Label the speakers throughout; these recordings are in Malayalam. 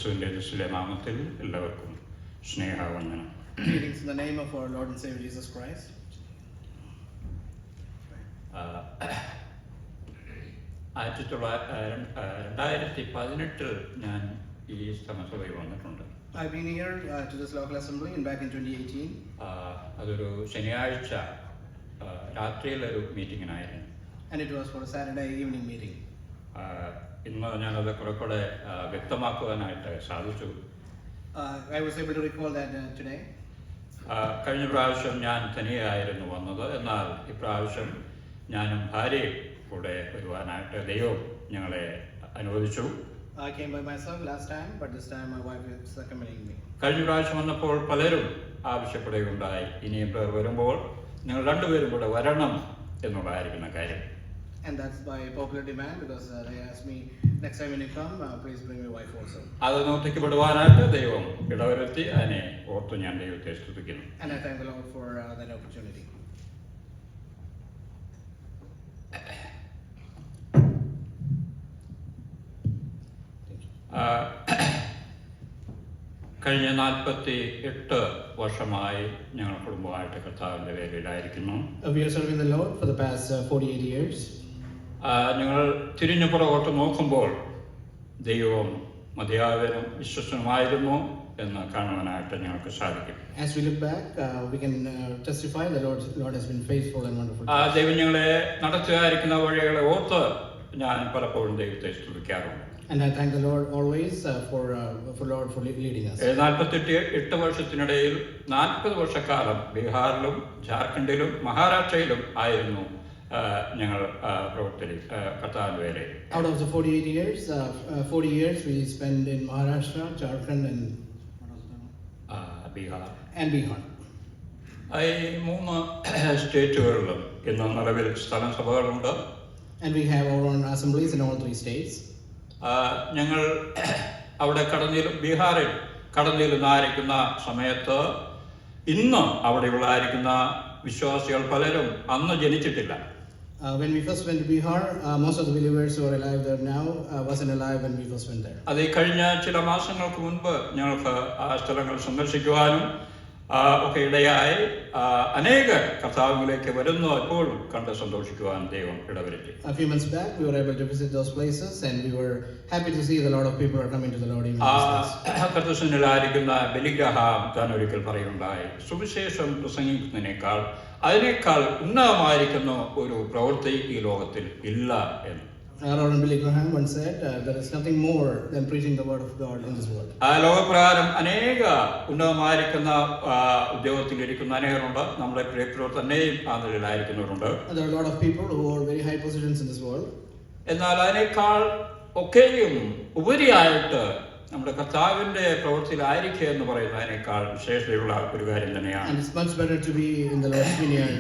Speaker 1: ക്രിസ്തുവിൻ്റെ യേശുവിന്റെ നാമത്തിൽ എല്ലാവർക്കും സ്നേഹവന്ദനം.
Speaker 2: Greetings in the name of our Lord and Savior Jesus Christ.
Speaker 1: 2018 ഞാൻ ഈ സമസഭയിൽ വന്നിട്ടുണ്ട്.
Speaker 2: I've been here to this local assembly and back in 2018.
Speaker 1: അതൊരു ശനിയാഴ്ച രാത്രിയിലൊരു മീറ്റിങ്ങിനായിരുന്നു.
Speaker 2: And it was for a Saturday evening meeting.
Speaker 1: ഇന്ന് ഞാനത് കൂടെ വ്യക്തമാക്കുവാനായിട്ട് സാധിച്ചു.
Speaker 2: I was able to recall that today.
Speaker 1: കഴിഞ്ഞ പ്രാവശ്യം ഞാൻ തനിയായിരുന്നു വന്നത്. എന്നാൽ ഇപ്രാവശ്യം ഞാനും ഭാര്യയും കൂടെ വരുവാനായിട്ട് ദൈവം ഞങ്ങളെ അനുവദിച്ചു.
Speaker 2: I came by myself last time, but this time my wife is accompanying me.
Speaker 1: കഴിഞ്ഞ പ്രാവശ്യം വന്നപ്പോൾ പലരും ആവശ്യപ്പെടുകയുണ്ടായി, ഇനിയും പേർ വരുമ്പോൾ നിങ്ങൾ രണ്ടുപേരും കൂടെ വരണം എന്നുള്ളതായിരിക്കുന്ന കാര്യം.
Speaker 2: And that's by popular demand because they asked me, next time when you come, please bring my wife also.
Speaker 1: അത് നോക്കിക്കപ്പെടുവാനായിട്ട് ദൈവം ഇടവരുത്തി. അതിനെ ഓർത്തു ഞാൻ ദൈവത്തെ സ്തുതിക്കുന്നു.
Speaker 2: And I thank the Lord for that opportunity. കഴിഞ്ഞ 48 വർഷമായി ഞങ്ങൾ കുടുംബമായിട്ട് കർത്താവിന്റെ വേലയിലായിരിക്കുന്നു. We are serving the Lord for the past 48 years.
Speaker 1: ഞങ്ങൾ തിരിഞ്ഞു പുറകോട്ട് നോക്കുമ്പോൾ ദൈവം മതിയായവനും വിശ്വസനുമായിരുന്നു എന്ന് കാണുവാനായിട്ട് ഞങ്ങൾക്ക് സാധിക്കും.
Speaker 2: As we look back, we can testify the Lord has been faithful and wonderful.
Speaker 1: ദൈവം ഞങ്ങളെ നടത്തുകയായിരിക്കുന്ന വഴികളെ ഓർത്ത് ഞാൻ പലപ്പോഴും ദൈവത്തെ സ്തുതിക്കാറുണ്ട്.
Speaker 2: And I thank the Lord always for Lord for leading us.
Speaker 1: 48 വർഷത്തിനിടയിൽ 40 വർഷക്കാലം ബീഹാറിലും ജാർഖണ്ഡിലും മഹാരാഷ്ട്രയിലും ആയിരുന്നു ഞങ്ങൾ പ്രവർത്തനം കർത്താവിന്റെ വേലയിൽ.
Speaker 2: Out of the 48 years, 40 years we spent in Maharashtra, Jharkhand and
Speaker 1: Bihar.
Speaker 2: ഈ
Speaker 1: 3 സ്റ്റേറ്റുകളിലും ഇന്ന് നിലവിൽ സ്ഥലസഭകളുണ്ട്.
Speaker 2: And we have our own assemblies in all 3 states.
Speaker 1: ഞങ്ങൾ അവിടെ ബീഹാറിൽ കടന്നിരുന്നായിരിക്കുന്ന സമയത്ത് ഇന്ന് അവിടെയുള്ളായിരിക്കുന്ന വിശ്വാസികൾ പലരും അന്ന് ജനിച്ചിട്ടില്ല.
Speaker 2: When we first went to Bihar, most of the believers who are alive there now wasn't alive when we first went there.
Speaker 1: അത് കഴിഞ്ഞ ചില മാസങ്ങൾക്ക് മുൻപ് ഞങ്ങൾക്ക് ആ സ്ഥലങ്ങൾ സന്ദർശിക്കുവാനും ഒക്കെ ഇടയായി. അനേക കർത്താവിലേക്ക് വരുന്നു എപ്പോഴും കണ്ട് സന്തോഷിക്കുവാൻ ദൈവം ഇടവരുത്തി.
Speaker 2: A few months back we were able to visit those places and we were happy to see that a lot of people are coming to the Lord in these days.
Speaker 1: കർത്തൃസന്നിധിയിലായിരിക്കുന്ന ബലിഗ്രഹാം താൻ ഒരിക്കൽ പറയുണ്ടായി, സുവിശേഷം പ്രസംഗിക്കുന്നതിനേക്കാൾ അതിനേക്കാൾ ഉന്നതമായിരിക്കുന്ന ഒരു പ്രവൃത്തി ഈ ലോകത്തിൽ ഇല്ല എന്ന്.
Speaker 2: Reverend Billy Graham once said, there is nothing more than preaching the word of God in this world.
Speaker 1: ലോകപ്രകാരം അനേക ഉന്നതമായിരിക്കുന്ന ഉദ്യോഗത്തിലിരിക്കുന്ന അനേകരുണ്ട്. നമ്മുടെ പ്രിയപ്പെട്ടവർ തന്നെയും ആ നിലയിലായിരിക്കുന്നവരുണ്ട്.
Speaker 2: There are a lot of people who hold very high positions in this world.
Speaker 1: എന്നാൽ അതിനേക്കാൾ ഒക്കെയും ഉപരിയായിട്ട് നമ്മുടെ കർത്താവിന്റെ പ്രവൃത്തിയിലായിരിക്കുക എന്ന് പറയുന്നതിനേക്കാൾ വിശേഷതയുള്ള ഒരു കാര്യം തന്നെയാണ്.
Speaker 2: And it's much better to be in the Lord's vineyard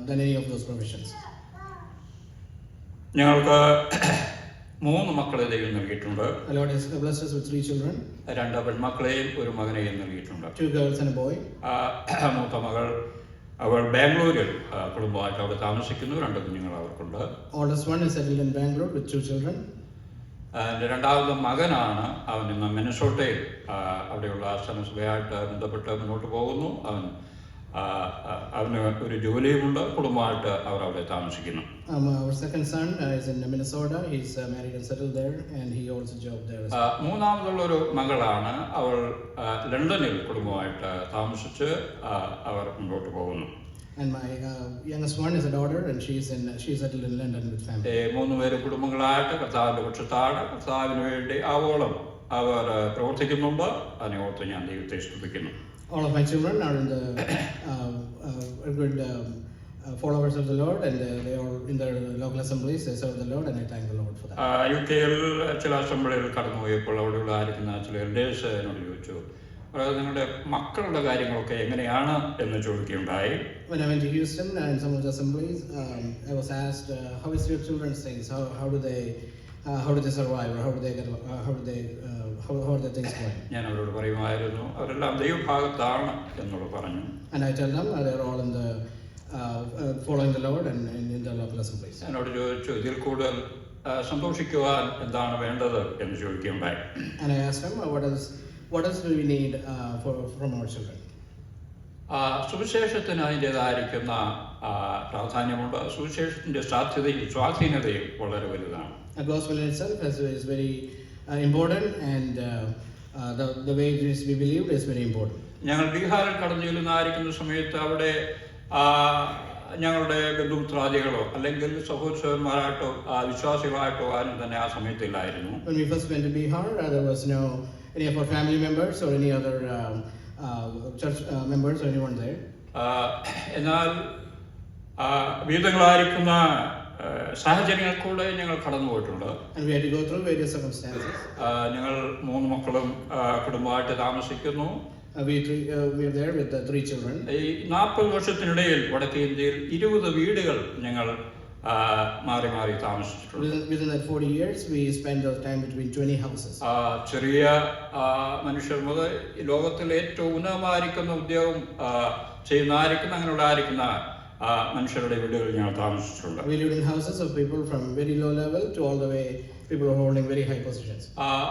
Speaker 2: than any of those provisions.
Speaker 1: ഞങ്ങൾക്ക് 3 മക്കളെ ദൈവം നൽകിയിട്ടുണ്ട്.
Speaker 2: The Lord has blessed us with 3 children.
Speaker 1: 2 പെൺമക്കളെയും ഒരു മകനെയും നൽകിയിട്ടുണ്ട്.
Speaker 2: 2 girls and a boy.
Speaker 1: മൂത്ത മകൾ അവൾ ബാംഗ്ലൂരിൽ കുടുംബമായിട്ട് അവിടെ താമസിക്കുന്നു. 2 കുഞ്ഞുങ്ങൾ അവർക്കുണ്ട്.
Speaker 2: Oldest one is settled in Bangalore with 2 children.
Speaker 1: എൻ്റെ രണ്ടാമത്തെ മകനാണ്. അവൻ ഇന്ന് മിനസോട്ടയിൽ അവിടെയുള്ള സഭയായിട്ട് ബന്ധപ്പെട്ട് മുന്നോട്ട് പോകുന്നു. അവന് ഒരു ജോലിയുമുണ്ട്. കുടുംബമായിട്ട് അവർ അവിടെ താമസിക്കുന്നു.
Speaker 2: Our second son is in Minnesota. He's married and settled there and he holds a job there as well.
Speaker 1: മൂന്നാമതുള്ളൊരു മകളാണ്. അവൾ ലണ്ടനിൽ കുടുംബമായിട്ട് താമസിച്ച് അവർ മുന്നോട്ട് പോകുന്നു.
Speaker 2: And my youngest one is a daughter and she's settled in London with family.
Speaker 1: 3 പേര് കുടുംബങ്ങളായിട്ട് കർത്താവിന്റെ പക്ഷത്താണ്. കർത്താവിന് വേണ്ടി ആവോളം അവർ പ്രവർത്തിക്കുന്നുണ്ട്. അതിനെ ഓർത്ത് ഞാൻ ദൈവത്തെ സ്തുതിക്കുന്നു.
Speaker 2: All of my children are in the good followers of the Lord and they are in their local assemblies. They serve the Lord and I thank the Lord for that.
Speaker 1: യുകെയിൽ ചില അസംബ്ലിയിൽ കടന്നുപോയപ്പോൾ അവിടെയുള്ള ആയിരിക്കുന്ന ചില എൽഡേഴ്സ് എന്നോട് ചോദിച്ചു, നിങ്ങളുടെ മക്കളുടെ കാര്യങ്ങളൊക്കെ എങ്ങനെയാണ് എന്ന് ചോദിക്കുകയുണ്ടായി.
Speaker 2: When I went to Houston and some of the assemblies, I was asked, how is your children's things? How do they survive or how are their things going?
Speaker 1: ഞാൻ അവരോട് പറയുമായിരുന്നു, അവരെല്ലാം ദൈവഭാഗത്താണ് എന്നുള്ളത് പറഞ്ഞു.
Speaker 2: And I tell them they're all in the following the Lord and in the local assemblies.
Speaker 1: എന്നോട് ചോദിച്ചു, ഇതിൽ കൂടുതൽ സന്തോഷിക്കുവാൻ എന്താണ് വേണ്ടത് എന്ന് ചോദിക്കുകയുണ്ടായി.
Speaker 2: And I asked him, what else do we need from our children?
Speaker 1: സുവിശേഷത്തിന് അതിൻ്റെതായിരിക്കുന്ന പ്രാധാന്യമുണ്ട്. സുവിശേഷത്തിൻ്റെ സാധ്യതയും സ്വാധീനതയും വളരെ വലുതാണ്.
Speaker 2: The gospel in itself is very important, and the way it is to be believed is very important.
Speaker 1: ഞങ്ങൾ ബീഹാറിൽ കടന്നു ചെല്ലുന്നതായിരിക്കുന്ന സമയത്ത് അവിടെ ഞങ്ങളുടെ ബന്ധുമിത്രാദികളോ അല്ലെങ്കിൽ സഹോദരന്മാരായിട്ടോ വിശ്വാസികളായിട്ടോ ആരും തന്നെ ആ സമയത്തില്ലായിരുന്നു.
Speaker 2: When we first went to Bihar, there was no any of our family members or any other church members or anyone there.
Speaker 1: എന്നാൽ വിവിധങ്ങളായിരിക്കുന്ന സാഹചര്യങ്ങൾ കൂടെ ഞങ്ങൾ കടന്നു പോയിട്ടുണ്ട്.
Speaker 2: And we had to go through various circumstances.
Speaker 1: ഞങ്ങൾ 3 മക്കളും കുടുംബമായിട്ട് താമസിക്കുന്നു.
Speaker 2: We are there with the 3 children.
Speaker 1: ഈ 40 വർഷത്തിനിടയിൽ വടക്കേ ഇന്ത്യയിൽ 20 വീടുകൾ ഞങ്ങൾ മാറി മാറി താമസിച്ചിട്ടുണ്ട്.
Speaker 2: Within that 40 years, we spent our time between 20 houses.
Speaker 1: ചെറിയ മനുഷ്യർ മുതൽ ലോകത്തിലെ ഏറ്റവും ഉന്നതമായിരിക്കുന്ന ഉദ്യോഗം ചെയ്യുന്നതായിരിക്കുന്ന അങ്ങനെയുള്ളതായിരിക്കുന്ന മനുഷ്യരുടെ വീടുകളിൽ ഞങ്ങൾ താമസിച്ചിട്ടുണ്ട്.
Speaker 2: We lived in houses of people from very low level to all the way people who are holding very high positions.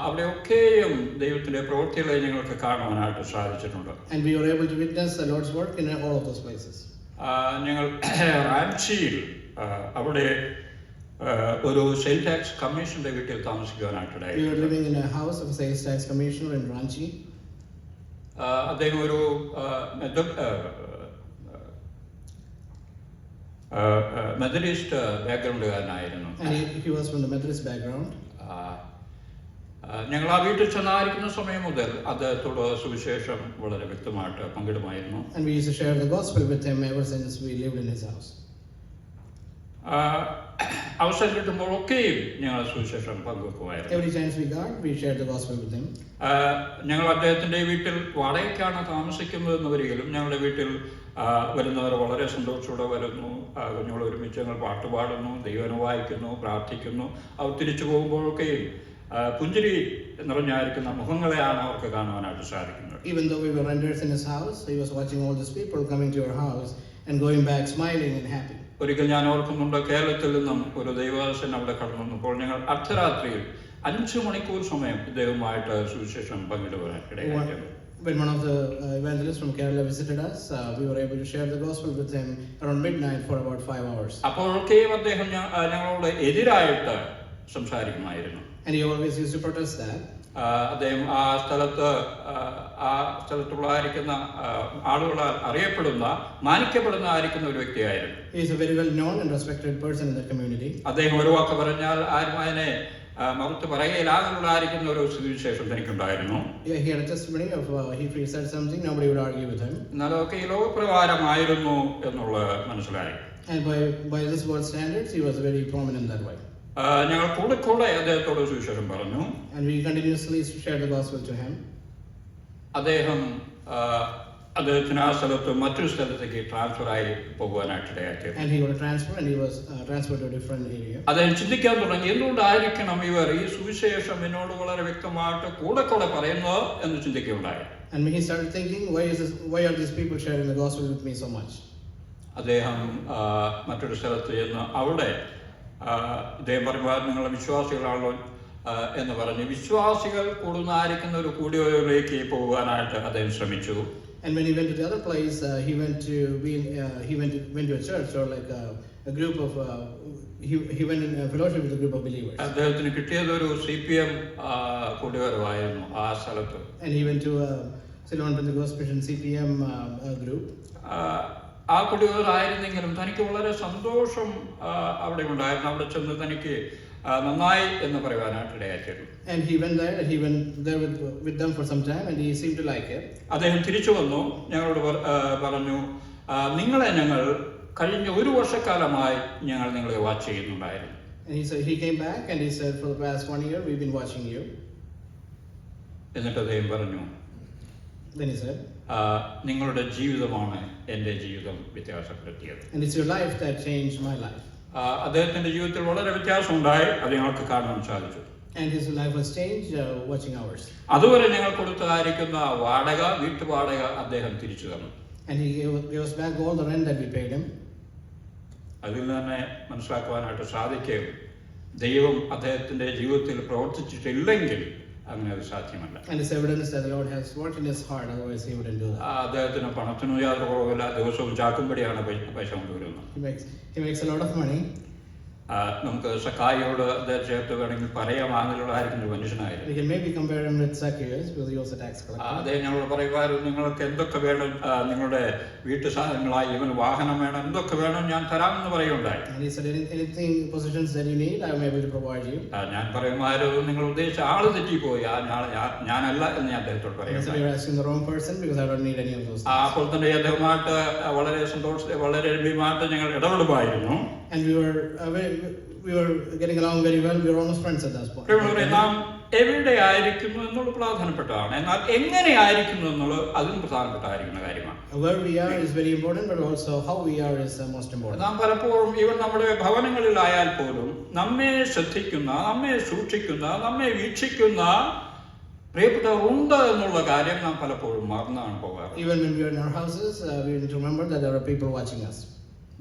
Speaker 1: അവിടെയൊക്കെയും ദൈവത്തിന്റെ പ്രവൃത്തികളെ ഞങ്ങൾക്ക് കാണുവാനായിട്ട് സാധിച്ചിട്ടുണ്ട്.
Speaker 2: And we were able to witness the Lord's work in all of those places.
Speaker 1: ഞങ്ങൾ റാഞ്ചിയിൽ അവിടെ ഒരു സെയിൽ ടാക്സ് കമ്മീഷന്റെ വീട്ടിൽ താമസിക്കുവാനായിട്ടിടയായി.
Speaker 2: We were living in a house of a sales tax commissioner in Ranchi.
Speaker 1: അദ്ദേഹം ഒരു Methodist ബാക്ക്ഗ്രൗണ്ടുകാരനായിരുന്നു.
Speaker 2: And he was from the Methodist background.
Speaker 1: ഞങ്ങൾ ആ വീട്ടിൽ ചെന്നായിരിക്കുന്ന സമയം മുതൽ അദ്ദേഹത്തോട് സുവിശേഷം വളരെ വ്യക്തമായിട്ട് പങ്കിടുമായിരുന്നു.
Speaker 2: And we used to share the gospel with him ever since we lived in his house.
Speaker 1: അവസരം കിട്ടുമ്പോഴൊക്കെയും ഞങ്ങൾ സുവിശേഷം പങ്കുവെക്കുമായിരുന്നു.
Speaker 2: Every chance we got, we shared the gospel with him.
Speaker 1: ഞങ്ങൾ അദ്ദേഹത്തിന്റെ വീട്ടിൽ വാടകയ്ക്കാണ് താമസിക്കുന്നതെന്ന് വരികയും ഞങ്ങളുടെ വീട്ടിൽ വരുന്നവർ വളരെ സന്തോഷത്തോടെ വരുന്നു. കുഞ്ഞുങ്ങൾ ഒരുമിച്ച് ഞങ്ങൾ പാട്ടുപാടുന്നു, ദൈവം വായിക്കുന്നു, പ്രാർത്ഥിക്കുന്നു. അവർ തിരിച്ചു പോകുമ്പോഴൊക്കെയും പുഞ്ചിരി നിറഞ്ഞായിരിക്കുന്ന മുഖങ്ങളെയാണ് അവർക്ക് കാണുവാനായിട്ട് സാധിക്കുന്നത്.
Speaker 2: Even though we were renters in his house, he was watching all these people coming to our house and going back smiling and happy.
Speaker 1: ഒരിക്കൽ ഞാൻ ഓർക്കുന്നുണ്ട്, കേരളത്തിൽ നിന്നും ഒരു ദൈവദാസൻ അവിടെ കടന്നു വന്നപ്പോൾ ഞങ്ങൾ അർദ്ധരാത്രിയിൽ 5 മണിക്കൂർ സമയം ഇദ്ദേഹവുമായിട്ട് സുവിശേഷം പങ്കിടുവാനായിട്ടിടയായി.
Speaker 2: When one of the evangelists from Kerala visited us, we were able to share the gospel with him around midnight for about 5 hours.
Speaker 1: അപ്പോഴൊക്കെയും അദ്ദേഹം ഞങ്ങളോട് എതിരായിട്ട് സംസാരിക്കുമായിരുന്നു.
Speaker 2: And he always used to protest that.
Speaker 1: അദ്ദേഹം ആ സ്ഥലത്തുള്ളായിരിക്കുന്ന ആളുകളാൽ അറിയപ്പെടുന്ന മാനിക്കപ്പെടുന്ന ആയിരിക്കുന്ന ഒരു വ്യക്തിയായിരുന്നു.
Speaker 2: He is a very well known and respected person in the community.
Speaker 1: അദ്ദേഹം ഒരു വാക്ക് പറഞ്ഞാൽ ആരും അതിനെ മറുത്ത് പറയുകയില്ലാതെയുള്ളതായിരിക്കുന്ന ഒരു സുവിശേഷം എനിക്കുണ്ടായിരുന്നു.
Speaker 2: He had a testimony of if he said something, nobody would argue with him.
Speaker 1: എന്നാലൊക്കെ ഈ ലോകപ്രകാരമായിരുന്നു എന്നുള്ളത് മനസ്സിലായി.
Speaker 2: And by this world standards, he was very prominent that way.
Speaker 1: ഞങ്ങൾ കൂടെ അദ്ദേഹത്തോട് സുവിശേഷം പറഞ്ഞു.
Speaker 2: And we continuously shared the gospel to him.
Speaker 1: അദ്ദേഹത്തിന് ആ സ്ഥലത്ത് മറ്റൊരു സ്ഥലത്തേക്ക് ട്രാൻസ്ഫർ ആയി പോകുവാനായിട്ടിടയാക്കി.
Speaker 2: And he got a transfer and he was transferred to a different area.
Speaker 1: അദ്ദേഹം ചിന്തിക്കാൻ തുടങ്ങി, എന്തുകൊണ്ടായിരിക്കണം ഇവർ ഈ സുവിശേഷം എന്നോട് വളരെ വ്യക്തമായിട്ട് കൂടെ പറയുന്നത് എന്ന് ചിന്തിക്കുകയുണ്ടായി.
Speaker 2: And he started thinking, why are these people sharing the gospel with me so much?
Speaker 1: അദ്ദേഹം മറ്റൊരു സ്ഥലത്ത് ചെന്ന് അവിടെ അദ്ദേഹം പറയുമ്പോൾ നിങ്ങളുടെ വിശ്വാസികളാണല്ലോ എന്ന് പറഞ്ഞ് വിശ്വാസികൾ കൂടുന്നതായിരിക്കുന്ന ഒരു കൂടിയൊരിലേക്ക് പോകാനായിട്ട് അദ്ദേഹം ശ്രമിച്ചു.
Speaker 2: And when he went to the other place, he went to a church or like a group of he went in a fellowship with a group of believers.
Speaker 1: അദ്ദേഹത്തിന് കിട്ടിയത് ഒരു CPM കൂടിവരവായിരുന്നു ആ സ്ഥലത്ത്.
Speaker 2: And he went to a Ceylon Pentecostal Mission CPM group.
Speaker 1: ആ കുടിവരായിരുന്നെങ്കിലും തനിക്ക് വളരെ സന്തോഷം അവിടെ ഉണ്ടായിരുന്നു. അവിടെ ചെന്ന് തനിക്ക് നന്നായി എന്ന് പറയുവാനായിട്ടിടയായിരുന്നു.
Speaker 2: And he went there with them for some time and he seemed to like it.
Speaker 1: അദ്ദേഹം തിരിച്ചു വന്നു, ഞങ്ങളോട് പറഞ്ഞു, നിങ്ങളെ ഞങ്ങൾ കഴിഞ്ഞ 1 വർഷക്കാലമായി ഞങ്ങൾ നിങ്ങളെ വാച്ച് ചെയ്യുന്നുണ്ടായിരുന്നു.
Speaker 2: And he came back and he said, for the past 1 year we've been watching you.
Speaker 1: എന്നിട്ട് അദ്ദേഹം പറഞ്ഞു,
Speaker 2: Then he said,
Speaker 1: നിങ്ങളുടെ ജീവിതമാണ് എൻ്റെ ജീവിതം വ്യത്യാസപ്പെടുത്തിയത്.
Speaker 2: And it's your life that changed my life.
Speaker 1: അദ്ദേഹത്തിന്റെ ജീവിതത്തിൽ വളരെ വ്യത്യാസമുണ്ടായി, അത് ഞങ്ങൾക്ക് കാണാൻ സാധിച്ചു.
Speaker 2: And his life was changed watching ours.
Speaker 1: അതുവരെ ഞങ്ങൾ കൊടുത്തതായിരിക്കുന്ന വീട്ടുവാടക അദ്ദേഹം തിരിച്ചു തന്നു.
Speaker 2: And he gave us back all the rent that we paid him.
Speaker 1: അതിൽ തന്നെ മനസ്സിലാക്കുവാനായിട്ട് സാധിക്കും, ദൈവം അദ്ദേഹത്തിൻ്റെ ജീവിതത്തിൽ പ്രവർത്തിച്ചിട്ടില്ലെങ്കിൽ അങ്ങനെ അത് സാധ്യമല്ല.
Speaker 2: And it's evidence that the Lord has worked in his heart, otherwise he wouldn't do that.
Speaker 1: അദ്ദേഹത്തിന് പണത്തിനും യാതൊരു കുറവില്ല. ദിവസവും ചാക്കുംപടിയാണ് പൈസ കൊണ്ടുവരുന്നത്.
Speaker 2: He makes a lot of money.
Speaker 1: നമുക്ക് സക്കായിയോട് അദ്ദേഹം ചേർത്ത് വേണമെങ്കിൽ പറയാം, ആണെങ്കിലുള്ളതായിരിക്കുന്ന ഒരു മനുഷ്യനായിരുന്നു.
Speaker 2: We can maybe compare him with Zacchaeus, because he was a tax collector.
Speaker 1: അദ്ദേഹം ഞങ്ങൾ പറയുവായിരുന്നു, നിങ്ങൾക്ക് എന്തൊക്കെ വേണം, നിങ്ങളുടെ വീട്ടു സാധനങ്ങളായി ഇവന് വാഹനം വേണം, എന്തൊക്കെ വേണം ഞാൻ തരാമെന്ന് പറയുണ്ടായി.
Speaker 2: And he said, anything possessions that you need, I am able to provide you.
Speaker 1: ഞാൻ പറയുമായിരുന്നു, നിങ്ങൾ ഉദ്ദേശിച്ച ആള് തെറ്റിപ്പോയി, ഞാനല്ല എന്ന് ഞാൻ അദ്ദേഹത്തോട് പറയുന്നത്.
Speaker 2: You're asking the wrong person, because I don't need any of those things.
Speaker 1: അപ്പോൾ തന്നെ അദ്ദേഹമായിട്ട് വളരെ വളരെ രമ്യമായിട്ട് ഞങ്ങൾ ഇടപെടുമായിരുന്നു.
Speaker 2: And we were getting along very well. We were almost friends at that point.
Speaker 1: നാം എവിടെ ആയിരിക്കുന്നു എന്നുള്ളത് പ്രധാനപ്പെട്ടതാണ്. എന്നാൽ എങ്ങനെ ആയിരിക്കുന്നു എന്നുള്ളത് അതും പ്രധാനപ്പെട്ടായിരിക്കുന്ന കാര്യമാണ്.
Speaker 2: Where we are is very important, but also how we are is most important.
Speaker 1: നാം പലപ്പോഴും ഇവൻ നമ്മുടെ ഭവനങ്ങളിലായാൽ പോലും നമ്മെ ശ്രദ്ധിക്കുന്ന, നമ്മെ സൂക്ഷിക്കുന്ന, നമ്മെ വീക്ഷിക്കുന്ന പ്രിയപ്പെട്ടവർ ഉണ്ട് എന്നുള്ള കാര്യം നാം പലപ്പോഴും മറന്നാണ് പോകാറ്.
Speaker 2: Even when we are in our houses, we need to remember that there are people watching us.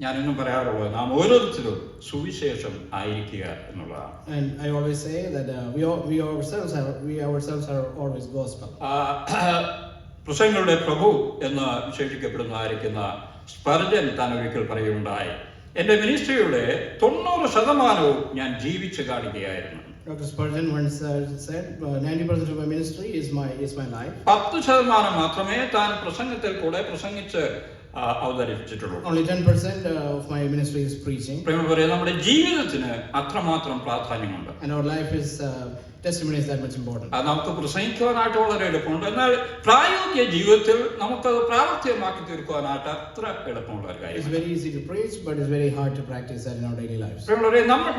Speaker 1: ഞാനെന്നും പറയാറുള്ളത് നാം ഓരോരുത്തരും സുവിശേഷം ആയിരിക്കുക എന്നുള്ളതാണ്.
Speaker 2: And I always say that we ourselves are always gospel.
Speaker 1: പ്രസംഗങ്ങളുടെ പ്രഭു എന്ന് വിശേഷിക്കപ്പെടുന്നതായിരിക്കുന്ന സ്പർജൻ താൻ ഒരിക്കൽ പറയുകയുണ്ടായി, എന്റെ മിനിസ്ട്രിയുടെ 90% ഞാൻ ജീവിച്ചു കാണിക്കുകയായിരുന്നു.
Speaker 2: Dr. Spurgeon once said, 90% of my ministry is my life.
Speaker 1: 10% മാത്രമേ താൻ പ്രസംഗത്തിൽ കൂടെ പ്രസംഗിച്ച് അവതരിപ്പിച്ചിട്ടുള്ളൂ.
Speaker 2: Only 10% of my ministry is preaching.
Speaker 1: നമ്മുടെ ജീവിതത്തിന് അത്രമാത്രം പ്രാധാന്യമുണ്ട്.
Speaker 2: And our life is testimony is that much important.
Speaker 1: അത് നമുക്ക് പ്രസംഗിക്കുവാനായിട്ട് വളരെ എളുപ്പമുണ്ട്. എന്നാൽ പ്രായോഗിക ജീവിതത്തിൽ നമുക്കത് പ്രാവർത്തികമാക്കി തീർക്കുവാനായിട്ട് അത്ര എളുപ്പമുള്ള ഒരു കാര്യം.
Speaker 2: It's very easy to preach, but it's very hard to practice that in our daily lives.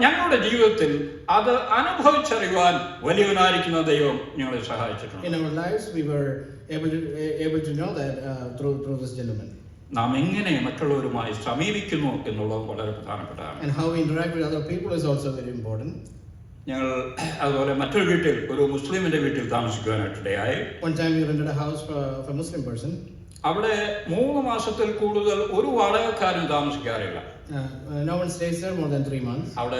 Speaker 1: ഞങ്ങളുടെ ജീവിതത്തിൽ അത് അനുഭവിച്ചറിയുവാൻ വലിയവനായിരിക്കുന്ന ദൈവം ഞങ്ങളെ സഹായിച്ചിട്ടുണ്ട്.
Speaker 2: In our lives, we were able to know that through this gentleman.
Speaker 1: നാം എങ്ങനെ മറ്റുള്ളവരുമായി സമീപിക്കുന്നു എന്നുള്ളത് വളരെ പ്രധാനപ്പെട്ടതാണ്.
Speaker 2: And how we interact with other people is also very important.
Speaker 1: ഞങ്ങൾ അതുപോലെ മറ്റൊരു വീട്ടിൽ, ഒരു മുസ്ലിമിന്റെ വീട്ടിൽ താമസിക്കുവാനായിട്ടിടയായി.
Speaker 2: One time we rented a house for a Muslim person.
Speaker 1: അവിടെ 3 മാസത്തിൽ കൂടുതൽ ഒരു വാടകക്കാരൻ താമസിക്കാറില്ല.
Speaker 2: No one stays there more than 3 months.
Speaker 1: അവിടെ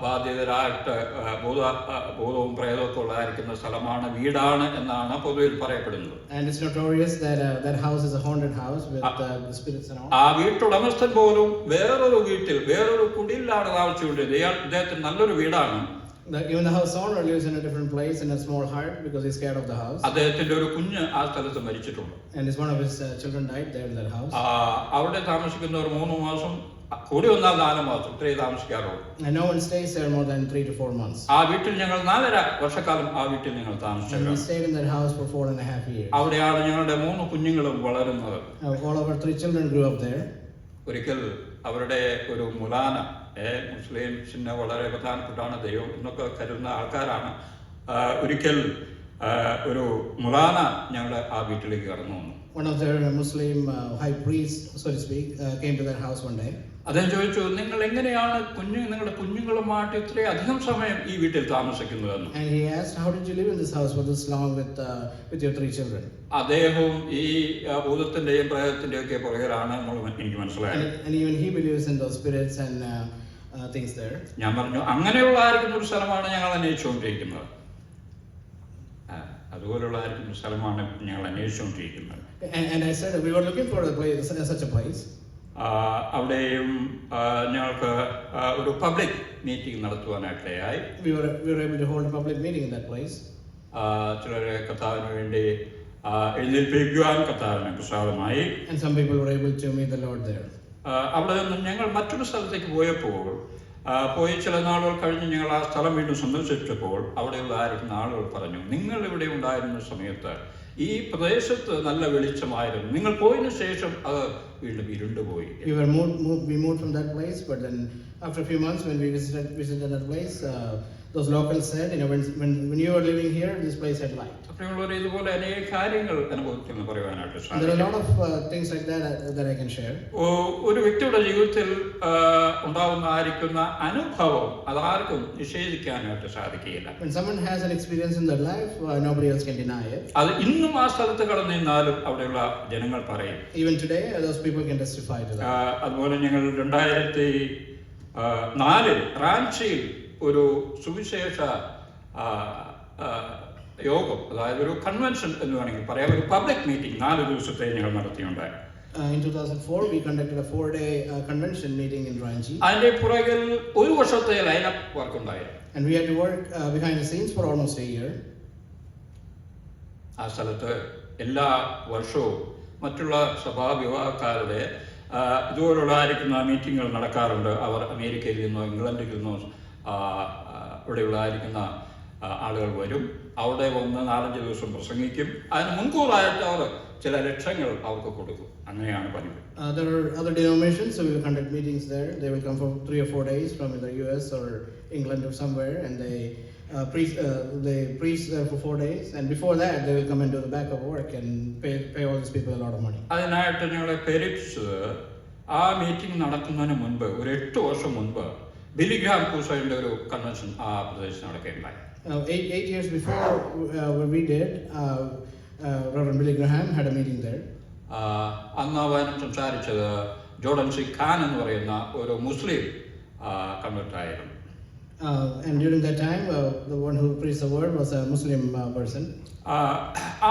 Speaker 1: ബാധിതരായിട്ട് ഭൂതവും പ്രേതമൊക്കെ ഉള്ളതായിരിക്കുന്ന സ്ഥലമാണ്, വീടാണ് എന്നാണ് പൊതുവിൽ പറയപ്പെടുന്നത്.
Speaker 2: And it's notorious that that house is a haunted house with spirits and all.
Speaker 1: ആ വീട്ടുടമസ്ഥൻ പോലും വേറൊരു വീട്ടിൽ, വേറൊരു കുടിലാണ് താമസിച്ചുകൊണ്ടിരുന്നത്. ഇദ്ദേഹത്തിന് നല്ലൊരു വീടാണ്.
Speaker 2: Even the house owner lives in a different place in a small hut because he's scared of the house.
Speaker 1: അദ്ദേഹത്തിന്റെ ഒരു കുഞ്ഞ് ആ സ്ഥലത്ത് മരിച്ചിട്ടുണ്ട്.
Speaker 2: And one of his children died there in that house.
Speaker 1: അവിടെ താമസിക്കുന്നവർ 3 മാസം, കൂടി വന്നാൽ 4 മാസം ഇത്രേ താമസിക്കാറുള്ളൂ.
Speaker 2: And no one stays there more than 3 to 4 months.
Speaker 1: ആ വീട്ടിൽ ഞങ്ങൾ 4.5 വർഷക്കാലം ആ വീട്ടിൽ ഞങ്ങൾ താമസിച്ചു.
Speaker 2: And we stayed in that house for 4.5 years.
Speaker 1: അവിടെയാണ് ഞങ്ങളുടെ 3 കുഞ്ഞുങ്ങളും വളരുന്നത്.
Speaker 2: All of our 3 children grew up there.
Speaker 1: ഒരിക്കൽ അവരുടെ ഒരു മുലാന, മുസ്ലിംസിന് വളരെ പ്രധാനപ്പെട്ടാണ്, ദൈവം എന്നൊക്കെ കരുതുന്ന ആൾക്കാരാണ്. ഒരിക്കൽ ഒരു മുലാന ഞങ്ങളുടെ ആ വീട്ടിലേക്ക് കടന്നു വന്നു.
Speaker 2: One of their Muslim high priests, so to speak, came to that house one day.
Speaker 1: അദ്ദേഹം ചോദിച്ചു, നിങ്ങൾ എങ്ങനെയാണ് നിങ്ങളുടെ കുഞ്ഞുങ്ങളുമായിട്ട് ഇത്രയും അധികം സമയം ഈ വീട്ടിൽ താമസിക്കുന്നതെന്ന്.
Speaker 2: And he asked, how did you live in this house for this long with your 3 children?
Speaker 1: അദ്ദേഹവും ഈ ഭൂതത്തിന്റെയും പ്രേതത്തിന്റെയും ഒക്കെ പുറകിലാണ് എനിക്ക് മനസ്സിലായത്.
Speaker 2: And even he believes in those spirits and things there.
Speaker 1: ഞാൻ പറഞ്ഞു, അങ്ങനെയുള്ള ആയിരിക്കുന്ന ഒരു സ്ഥലമാണ് ഞങ്ങൾ അന്വേഷിച്ചുകൊണ്ടിരിക്കുന്നത്. അതുപോലുള്ള ആയിരിക്കുന്ന ഒരു സ്ഥലമാണ് ഞങ്ങൾ അന്വേഷിച്ചുകൊണ്ടിരിക്കുന്നത്.
Speaker 2: And I said we were looking for a place, such a place.
Speaker 1: അവിടെയും ഞങ്ങൾക്ക് ഒരു പബ്ലിക് മീറ്റിംഗ് നടത്തുവാനായിട്ടിടയായി.
Speaker 2: We were able to hold a public meeting in that place.
Speaker 1: ചിലരെ കർത്താവിന് വേണ്ടി എഴുന്നേൽപ്പിക്കുവാൻ കർത്താവിന് പ്രസാദമായി.
Speaker 2: And some people were able to meet the Lord there.
Speaker 1: അവിടെ നിന്ന് ഞങ്ങൾ മറ്റൊരു സ്ഥലത്തേക്ക് പോയപ്പോൾ, പോയി ചില നാളുകൾ കഴിഞ്ഞ് ഞങ്ങൾ ആ സ്ഥലം വീണ്ടും സന്ദർശിച്ചപ്പോൾ അവിടെയുള്ള ആയിരിക്കുന്ന ആളുകൾ പറഞ്ഞു, നിങ്ങൾ ഇവിടെ ഉണ്ടായിരുന്ന സമയത്ത് ഈ പ്രദേശത്ത് നല്ല വെളിച്ചമായിരുന്നു, നിങ്ങൾ പോയതിനു ശേഷം അത് വീണ്ടും ഇരുണ്ടുപോയി.
Speaker 2: We moved from that place, but then after a few months when we visited that place, those locals said, when you were living here, this place had light.
Speaker 1: ഇതുപോലെ അനേക കാര്യങ്ങൾ അനുഭവത്തിൽ പറയുവാനായിട്ട് സാധിക്കും.
Speaker 2: There are a lot of things like that I can share.
Speaker 1: ഒരു വ്യക്തിയുടെ ജീവിതത്തിൽ ഉണ്ടാവുന്ന ആയിരിക്കുന്ന അനുഭവം അതാർക്കും നിഷേധിക്കാനായിട്ട് സാധിക്കില്ല.
Speaker 2: When someone has an experience in their life, nobody else can deny it.
Speaker 1: അത് ഇന്നും ആ സ്ഥലത്ത് കടന്നു നിന്നാലും അവിടെയുള്ള ജനങ്ങൾ പറയും.
Speaker 2: Even today, those people can testify to that.
Speaker 1: അതുപോലെ ഞങ്ങൾ 2010 4 റാഞ്ചിയിൽ ഒരു സുവിശേഷ യോഗം, അതായത് ഒരു കൺവെൻഷൻ എന്ന് വേണമെങ്കിൽ പറയാം, ഒരു പബ്ലിക് മീറ്റിംഗ് 4 ദിവസത്തെ ഞങ്ങൾ നടത്തിയുണ്ടായി.
Speaker 2: In 2004, we conducted a 4-day convention meeting in Ranchi.
Speaker 1: അതിന്റെ പുറകിൽ 1 വർഷത്തെ ലൈനപ്പ് വർക്ക് ഉണ്ടായിരുന്നു.
Speaker 2: And we had to work behind the scenes for almost a year.
Speaker 1: ആ സ്ഥലത്ത് എല്ലാ വർഷവും മറ്റുള്ള സഭാവിഭാഗക്കാരുടെ ഇതുപോലുള്ളതായിരിക്കുന്ന മീറ്റിങ്ങുകൾ നടക്കാറുണ്ട്. അവർ അമേരിക്കയിൽ നിന്നോ ഇംഗ്ലണ്ടിൽ നിന്നോ ഇവിടെയുള്ളതായിരിക്കുന്ന ആളുകൾ വരും. അവിടെ വന്ന് 4-5 ദിവസം പ്രസംഗിക്കും. അതിന് മുൻകൂറായിട്ട് അവർ ചില ലക്ഷങ്ങൾ അവർക്ക് കൊടുക്കും. അങ്ങനെയാണ് പതിവ്.
Speaker 2: There are other denominations, so we will conduct meetings there. They will come for 3 or 4 days from either US or England or somewhere, and they preach there for 4 days. And before that, they will come and do the backup work and pay all these people a lot of money.
Speaker 1: അതിനായിട്ട് ഞങ്ങളെ പ്രേരിപ്പിച്ചത് ആ മീറ്റിംഗ് നടക്കുന്നതിന് മുൻപ് ഒരു 8 വർഷം മുൻപ് ബിലിഗ്രാം ക്രൂസൈഡിന്റെ ഒരു കൺവെൻഷൻ ആ പ്രദേശത്ത് നടക്കുകയുണ്ടായി.
Speaker 2: 8 years before what we did, Reverend Billy Graham had a meeting there.
Speaker 1: അന്ന് അവൻ സംസാരിച്ചത് ജോർഡൻ സി ഖാൻ എന്ന് പറയുന്ന ഒരു മുസ്ലിം കൺവെർട്ടായിരുന്നു.
Speaker 2: And during that time, the one who preached the word was a Muslim person.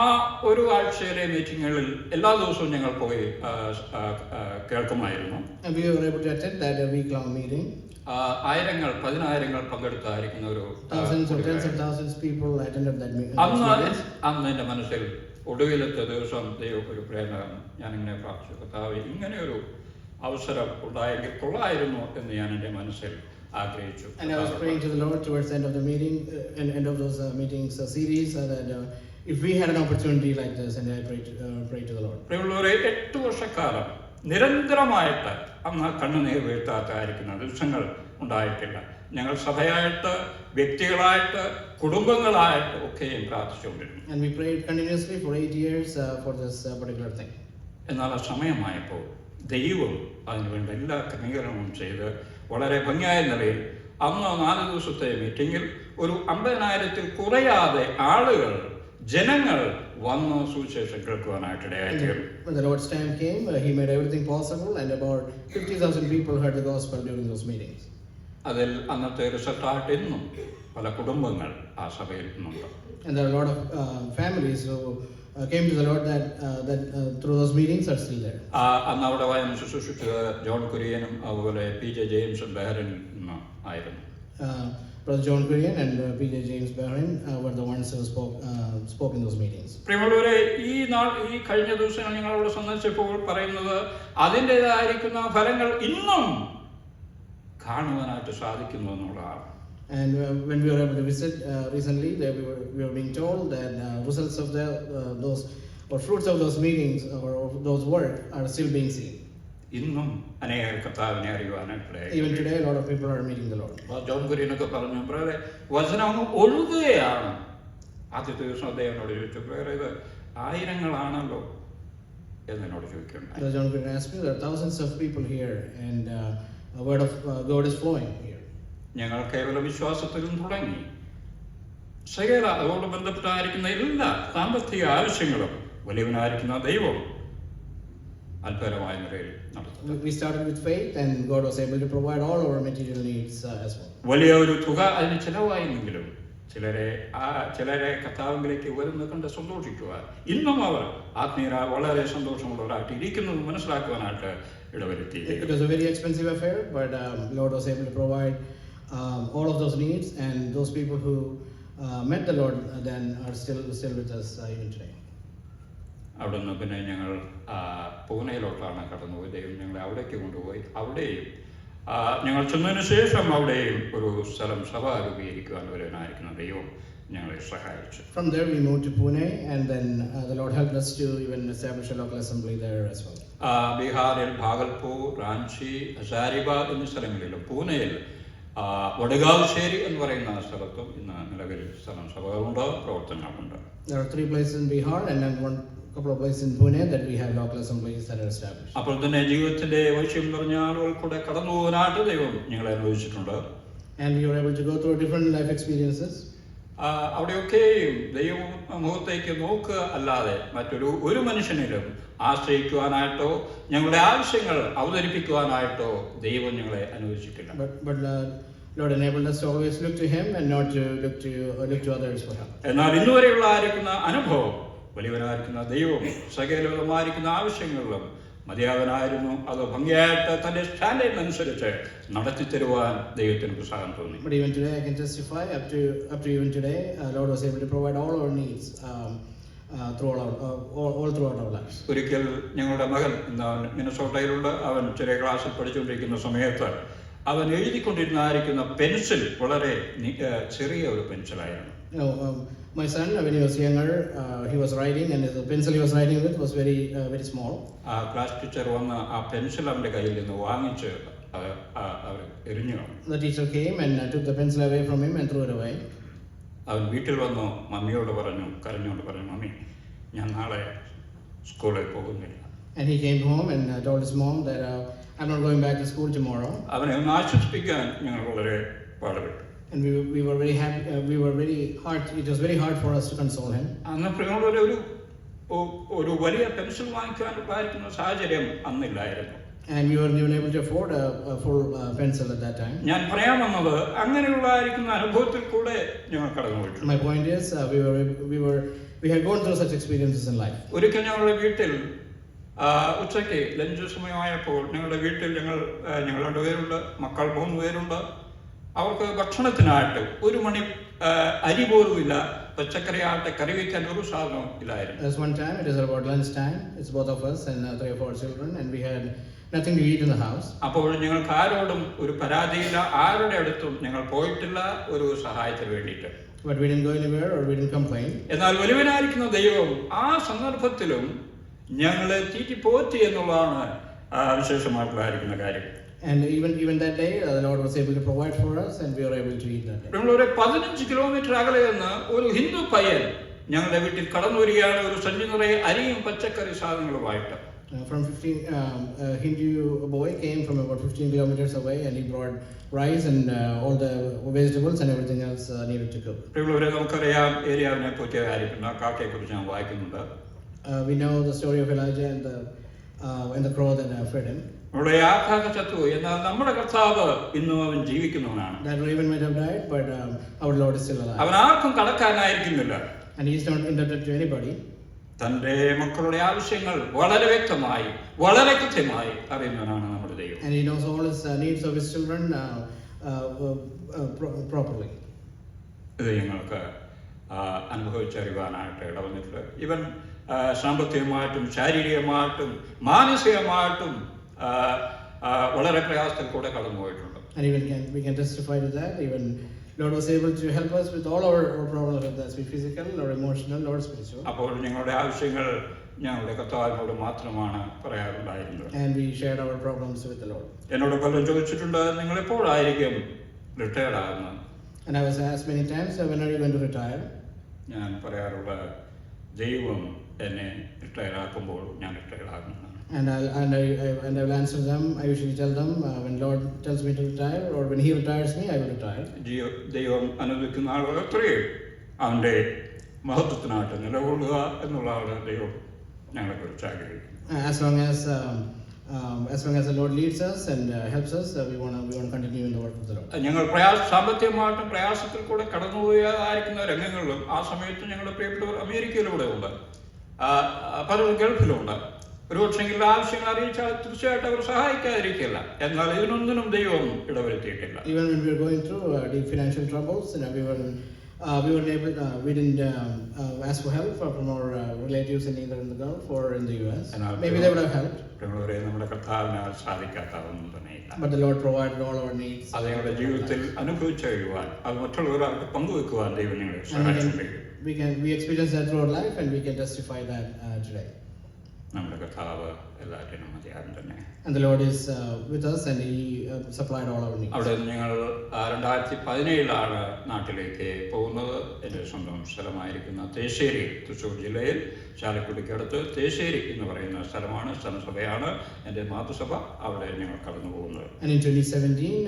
Speaker 1: ആ ഒരു ആഴ്ചയിലെ മീറ്റിങ്ങുകളിൽ എല്ലാ ദിവസവും ഞങ്ങൾ പോയി കേൾക്കുമായിരുന്നു.
Speaker 2: And we were able to attend that week-long meeting.
Speaker 1: ആയിരങ്ങൾ 10,000 പങ്കെടുത്തായിരിക്കുന്ന ഒരു
Speaker 2: thousands or tens of thousands people attended that meeting.
Speaker 1: അന്ന് എൻ്റെ മനസ്സിൽ ഒടുവിലത്തെ ദിവസം ദൈവം ഒരു പ്രേരണ, ഞാനിങ്ങനെ പ്രാർത്ഥിച്ചു, കർത്താവേ ഇങ്ങനെ ഒരു അവസരം ഉണ്ടായെങ്കിൽ കൊള്ളായിരുന്നു എന്ന് ഞാൻ എൻ്റെ മനസ്സിൽ ആഗ്രഹിച്ചു.
Speaker 2: And I was praying to the Lord towards the end of the meeting, end of those meetings series, that if we had an opportunity like this, and I prayed to the Lord.
Speaker 1: പ്രിയമുള്ളവരെ, 8 വർഷക്കാലം നിരന്തരമായിട്ട് അന്ന് കണ്ണുനീർ വീഴ്ത്താത്തായിരിക്കുന്ന ദിവസങ്ങൾ ഉണ്ടായിട്ടില്ല. ഞങ്ങൾ സഭയായിട്ട്, വ്യക്തികളായിട്ട്, കുടുംബങ്ങളായിട്ട് ഒക്കെയും പ്രാർത്ഥിച്ചുകൊണ്ടിരുന്നു.
Speaker 2: And we prayed continuously for 8 years for this particular thing.
Speaker 1: എന്നാൽ ആ സമയമായപ്പോൾ ദൈവം അതിനുവേണ്ട എല്ലാ ക്രമീകരണവും ചെയ്ത് വളരെ ഭംഗിയായ നിലയിൽ അന്ന് 4 ദിവസത്തെ മീറ്റിംഗിൽ ഒരു 50,000-ൽ കുറയാതെ ആളുകൾ, ജനങ്ങൾ വന്ന് സുവിശേഷം കേൾക്കുവാനായിട്ടിടയായിത്തീർന്നു.
Speaker 2: When the Lord's time came, He made everything possible, and about 50,000 people heard the gospel during those meetings.
Speaker 1: അതിൽ അന്നത്തെ റിസൾട്ടായിട്ട് ഇന്നും പല കുടുംബങ്ങൾ ആ സഭയിൽ നിന്നുണ്ട്.
Speaker 2: And there are a lot of families who came to the Lord that through those meetings are still there.
Speaker 1: അന്ന് അവിടെ വയം ശുശ്രൂഷിച്ചത് ജോൺ കുര്യനും അതുപോലെ PJ ജെയിംസും ബഹ്റിനിൽ നിന്നും ആയിരുന്നു.
Speaker 2: Brother John Kurian and PJ James Bahrain were the ones who spoke in those meetings.
Speaker 1: പ്രിയമുള്ളവരെ, ഈ കഴിഞ്ഞ ദിവസം ഞങ്ങളവിടെ സന്ദർശിച്ചപ്പോൾ പറയുന്നത് അതിൻ്റെതായിരിക്കുന്ന ഫലങ്ങൾ ഇന്നും കാണുവാനായിട്ട് സാധിക്കുന്നു എന്നുള്ളതാണ്.
Speaker 2: And when we were able to visit recently, we were being told that results of those or fruits of those meetings or of those work are still being seen.
Speaker 1: ഇന്നും അനേകർ കർത്താവിനെ അറിയുവാനായിട്ട്.
Speaker 2: Even today, a lot of people are meeting the Lord.
Speaker 1: John കുര്യനൊക്കെ പറഞ്ഞു, ബ്രദറെ വചനം ഒഴുകുകയാണ്. ആദ്യത്തെ ദിവസം അദ്ദേഹത്തിനോട് ചോദിച്ചു, ബ്രദറെ ഇത് 1000-ങ്ങളാണല്ലോ എന്നോട് ചോദിക്കുന്നുണ്ട്.
Speaker 2: John Kurian asked me, there are thousands of people here, and a word of God is flowing here.
Speaker 1: ഞങ്ങൾ കേവല വിശ്വാസത്തിലും തുടങ്ങി സകല അതോട് ബന്ധപ്പെട്ടായിരിക്കുന്ന എല്ലാ സാമ്പത്തിക ആവശ്യങ്ങളും വലിയവനായിരിക്കുന്ന ദൈവം അത്ഭുതമായ നിലയിൽ നടത്തുന്നു.
Speaker 2: We started with faith, and God was able to provide all our material needs as well.
Speaker 1: വലിയ ഒരു തുക അതിന് ചിലവായെങ്കിലും ചിലരെ കർത്താവിലേക്ക് വരുന്നത് കണ്ട് സന്തോഷിക്കുക. ഇന്നും അവർ ആത്മീയര വളരെ സന്തോഷമുള്ളവരായിട്ട് ഇരിക്കുന്നത് മനസ്സിലാക്കുവാനായിട്ട് ഇടവരുത്തി.
Speaker 2: It was a very expensive affair, but Lord was able to provide all of those needs, and those people who met the Lord then are still with us even today.
Speaker 1: അവിടുന്ന് പിന്നെ ഞങ്ങൾ പൂനെയിലോട്ടാണ് കടന്നുപോയി. ദൈവം ഞങ്ങളെ അവിടേക്ക് കൊണ്ടുപോയി. അവിടെയും ഞങ്ങൾ ചെന്നതിന് ശേഷം അവിടെയും ഒരു സ്ഥലം സഭ രൂപീകരിക്കുവാൻ വരുവാനായിരിക്കുന്ന ദൈവം ഞങ്ങളെ സഹായിച്ചു.
Speaker 2: From there we moved to Pune, and then the Lord helped us to even establish a local assembly there as well.
Speaker 1: ബീഹാറിൽ ഭാഗൽപൂർ, റാഞ്ചി, ഹസാരിബാഗ് എന്നീ സ്ഥലങ്ങളിലും പൂനെയിൽ വടകാവശ്ശേരി എന്ന് പറയുന്ന സ്ഥലത്തും ഇന്ന് നിലവിൽ സഭകളുണ്ട്, പ്രവർത്തനങ്ങളുണ്ട്.
Speaker 2: There are 3 places in Bihar and then couple of places in Pune that we have local assemblies that are established.
Speaker 1: അപ്പോൾ തന്നെ ജീവിതത്തിന്റെ വൈശ്യം നിറഞ്ഞ ആളുകൾ കൂടെ കടന്നു പോകാനായിട്ട് ദൈവം ഞങ്ങളെ അനുവദിച്ചിട്ടുണ്ട്.
Speaker 2: And we were able to go through different life experiences.
Speaker 1: അവിടെയൊക്കെയും ദൈവമുഖത്തേക്ക് നോക്കുക അല്ലാതെ ഒരു മനുഷ്യനിലും ആശ്രയിക്കുവാനായിട്ടോ ഞങ്ങളുടെ ആവശ്യങ്ങൾ അവതരിപ്പിക്കുവാനായിട്ടോ ദൈവം ഞങ്ങളെ അനുവദിച്ചിട്ടില്ല.
Speaker 2: But Lord enabled us to always look to Him and not to look to others for help.
Speaker 1: എന്നാൽ ഇന്നുവരെയുള്ള ആയിരിക്കുന്ന അനുഭവം, വലിയവനായിരിക്കുന്ന ദൈവം സകലവിധമായിരിക്കുന്ന ആവശ്യങ്ങളിലും മതിയാവനായിരുന്നു. അത് ഭംഗിയായിട്ട് തന്റെ സ്റ്റാൻഡേർഡിനനുസരിച്ച് നടത്തി തരുവാൻ ദൈവത്തിന് ഉത്സാഹം തോന്നി.
Speaker 2: But even today I can testify up to even today, Lord was able to provide all our needs all throughout our lives.
Speaker 1: ഒരിക്കൽ ഞങ്ങളുടെ മകൻ മിനസോട്ടയിലുള്ള അവൻ ചെറിയ ക്ലാസ്സിൽ പഠിച്ചുകൊണ്ടിരിക്കുന്ന സമയത്ത് അവൻ എഴുതിക്കൊണ്ടിരുന്നായിരിക്കുന്ന പെൻസിൽ വളരെ ചെറിയ ഒരു പെൻസിലായിരുന്നു.
Speaker 2: My son, when he was younger, he was writing, and the pencil he was writing with was very small.
Speaker 1: Class teacher വന്ന് ആ പെൻസിൽ അവന്റെ കയ്യിൽ നിന്ന് വാങ്ങിച്ച് എറിഞ്ഞു.
Speaker 2: The teacher came and took the pencil away from him and threw it away.
Speaker 1: അവൻ വീട്ടിൽ വന്നു മമ്മിയോട് കരഞ്ഞുകൊണ്ട് പറഞ്ഞു, മമ്മി, ഞാൻ നാളെ സ്കൂളിൽ പോകുന്നില്ല.
Speaker 2: And he came home and told his mom that I'm not going back to school tomorrow.
Speaker 1: അവനെ ഒന്ന് ആശ്വസിപ്പിക്കാൻ ഞങ്ങൾ വളരെ പാടുപെട്ടു.
Speaker 2: And we were very happy. We were very hard. It was very hard for us to console him.
Speaker 1: അന്ന് ഒരു വലിയ പെൻസിൽ വാങ്ങിക്കാനുള്ള സാഹചര്യം അന്നില്ലായിരുന്നു.
Speaker 2: And we weren't even able to afford a full pencil at that time.
Speaker 1: ഞാൻ പറയാൻ വന്നത് അങ്ങനെയുള്ളതായിരിക്കുന്ന അനുഭവത്തിൽ കൂടെ ഞങ്ങൾ കടന്നുപോയിട്ടുണ്ട്.
Speaker 2: My point is, we had gone through such experiences in life.
Speaker 1: ഒരിക്കൽ ഞങ്ങളുടെ വീട്ടിൽ ഉച്ചയ്ക്ക് ലഞ്ച് സമയമായപ്പോൾ ഞങ്ങളുടെ വീട്ടിൽ ഞങ്ങൾ 2 പേരുണ്ട്, മക്കൾ 3 പേരുണ്ട്. അവർക്ക് ഭക്ഷണത്തിനായിട്ട് ഒരു മണി അരി പോലും ഇല്ല, പച്ചക്കറിയായിട്ട് കറി വയ്ക്കാൻ ഒരു സാധനവും ഇല്ലായിരുന്നു.
Speaker 2: There's one time, it is about lunch time. It's both of us and 3 or 4 children, and we had nothing to eat in the house.
Speaker 1: അപ്പോൾ ഞങ്ങൾക്ക് ആരോടും ഒരു പരാതിയില്ല, ആരുടെ അടുത്തും ഞങ്ങൾ പോയിട്ടില്ല ഒരു സഹായത്തിന് വേണ്ടിയിട്ട്.
Speaker 2: But we didn't go anywhere or we didn't complain.
Speaker 1: എന്നാൽ വലിയവനായിരിക്കുന്ന ദൈവം ആ സന്ദർഭത്തിലും ഞങ്ങളെ തീറ്റിപ്പോറ്റി എന്നുള്ളതാണ് വിശേഷമായിട്ടുള്ളതായിരിക്കുന്ന കാര്യം.
Speaker 2: And even that day, the Lord was able to provide for us, and we were able to eat that day.
Speaker 1: നമ്മളൊരു 15 കിലോമീറ്റർ അകലെ നിന്ന് ഒരു ഹിന്ദു പയ്യൻ ഞങ്ങളുടെ വീട്ടിൽ കടന്നു വരികയാണ് ഒരു സഞ്ചി നിറയെ അരിയും പച്ചക്കറി സാധനങ്ങളുമായിട്ട്.
Speaker 2: From 15, a Hindu boy came from about 15 kilometers away, and he brought rice and all the vegetables and everything else needed to cook.
Speaker 1: ഇവരെ നമുക്കറിയാം ഏരിയാവിനെ പറ്റിയ കാര്യത്തിന് കാക്കയെ കുറിച്ച് ഞാൻ വായിക്കുന്നുണ്ട്.
Speaker 2: We know the story of Elijah and the crow that fed him.
Speaker 1: നമ്മുടെ യാഥാർത്ഥ ചത്തു, എന്നാൽ നമ്മുടെ കർത്താവ് ഇന്നും അവൻ ജീവിക്കുന്നവനാണ്.
Speaker 2: That raven might have died, but our Lord is still alive.
Speaker 1: അവൻ ആർക്കും കടക്കാനായിരിക്കുന്നില്ല.
Speaker 2: And he is not indebted to anybody.
Speaker 1: തന്റെ മക്കളുടെ ആവശ്യങ്ങൾ വളരെ വ്യക്തമായി വളരെ കൃത്യമായി അറിയുന്നവനാണ് നമ്മുടെ ദൈവം.
Speaker 2: And he knows all his needs of his children properly.
Speaker 1: ഇത് ഞങ്ങൾക്ക് അനുഭവിച്ചറിയുവാനായിട്ട് ഇടവന്നിട്ടുണ്ട്. ഇവൻ സാമ്പത്തികമായിട്ടും ശാരീരികമായിട്ടും മാനസികമായിട്ടും വളരെ പ്രയാസത്തിൽ കൂടെ കടന്നുപോയിട്ടുണ്ട്.
Speaker 2: And we can testify to that. Even Lord was able to help us with all our problems, whether that's physical or emotional or spiritual.
Speaker 1: അപ്പോൾ ഞങ്ങളുടെ ആവശ്യങ്ങൾ ഞങ്ങളുടെ കർത്താവിനോട് മാത്രമാണ് പറയാറുണ്ടായിരുന്നത്.
Speaker 2: And we shared our problems with the Lord.
Speaker 1: എന്നോട് പലരും ചോദിച്ചിട്ടുണ്ട്, നിങ്ങൾ എപ്പോഴായിരിക്കും റിട്ടയർഡ് ആകുന്നത്?
Speaker 2: And I was asked many times, when are you going to retire?
Speaker 1: ഞാൻ പറയാറുള്ള, ദൈവം എന്നെ റിട്ടയർ ആക്കുമ്പോൾ ഞാൻ retire ആകുന്നതാണ്.
Speaker 2: And I will answer them. I usually tell them, when Lord tells me to retire or when He retires me, I will retire.
Speaker 1: ദൈവം അനുവദിക്കുന്ന ആളുകൾ അത്രയും അവന്റെ മഹത്വത്തിനായിട്ട് നിലകൊള്ളുക എന്നുള്ളതാണ് ദൈവം ഞങ്ങളെ കുറിച്ച് ആഗ്രഹിക്കുന്നത്.
Speaker 2: As long as the Lord leads us and helps us, we want to continue in the work of the Lord.
Speaker 1: ഞങ്ങൾ സാമ്പത്തികമായിട്ടും പ്രയാസത്തിൽ കൂടെ കടന്നുപോയായിരിക്കുന്ന രംഗങ്ങളിലും ആ സമയത്ത് ഞങ്ങളുടെ പ്രിയപ്പെട്ടവർ അമേരിക്കയിലൂടെ ഉണ്ട്, പലരും ഗൾഫിലുണ്ട്. ഒരുപക്ഷെങ്കിൽ ആവശ്യങ്ങൾ അറിയിച്ചാൽ തീർച്ചയായിട്ടും അവർ സഹായിക്കാതിരിക്കില്ല. എന്നാൽ ഇതിനൊന്നിനും ദൈവം ഇടവരുത്തിയിട്ടില്ല.
Speaker 2: Even when we were going through deep financial troubles, we didn't ask for help from our relatives in either in the Gulf or in the US. Maybe they would have helped.
Speaker 1: നമ്മുടെ കർത്താവിനാൽ സാധിക്കാത്തതൊന്നും തന്നെയില്ല.
Speaker 2: But the Lord provided all our needs.
Speaker 1: അത് ഞങ്ങളുടെ ജീവിതത്തിൽ അനുഭവിച്ചറിയുവാൻ, അത് മറ്റുള്ളവർക്ക് പങ്കുവെക്കുവാൻ ദൈവം ഞങ്ങളെ സഹായിച്ചിട്ടുണ്ട്.
Speaker 2: We experience that through our life, and we can testify that today.
Speaker 1: നമ്മുടെ കർത്താവ് എല്ലാറ്റിനും മതിയാകും തന്നെ.
Speaker 2: And the Lord is with us, and He supplied all our needs.
Speaker 1: അവിടെ ഞങ്ങൾ 2017 നാട്ടിലേക്ക് പോകുന്നത്. എൻ്റെ സ്വന്തം സ്ഥലമായിരിക്കുന്ന തേശ്ശേരി, തൃശ്ശൂർ ജില്ലയിൽ ചാലക്കുടിക്കടുത്ത് തേശ്ശേരി എന്ന് പറയുന്ന സ്ഥലമാണ്, സ്ഥലസഭയാണ് എൻ്റെ മാതൃസഭ. അവിടെ ഞങ്ങൾ കടന്നു പോകുന്നത്.
Speaker 2: And in 2017,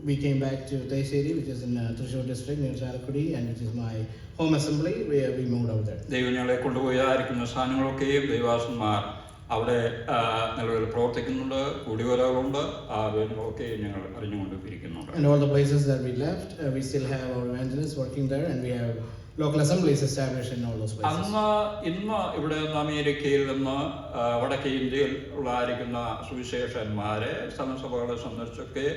Speaker 2: we came back to Thaiseri, which is in Thrissur district near Chalakudi, and which is my home assembly, where we moved out there.
Speaker 1: ദൈവം ഞങ്ങളെ കൊണ്ടുപോയിരിക്കുന്ന സ്ഥാനങ്ങളൊക്കെയും ദൈവാസന്മാർ അവിടെ നിലവിൽ പ്രവർത്തിക്കുന്നുണ്ട്, കൂടിവരവുണ്ട്, ആ വിവരങ്ങളൊക്കെ ഞങ്ങൾ അറിഞ്ഞുകൊണ്ടിരിക്കുന്നുണ്ട്.
Speaker 2: And all the places that we left, we still have our evangelists working there, and we have local assemblies established in all those places.
Speaker 1: ഇന്ന് ഇവിടെ നിന്ന് അമേരിക്കയിൽ നിന്ന് വടക്കേ ഇന്ത്യയിൽ ഉള്ളായിരിക്കുന്ന സുവിശേഷന്മാരെ സമസഭകളെ സന്ദർശിച്ചൊക്കെ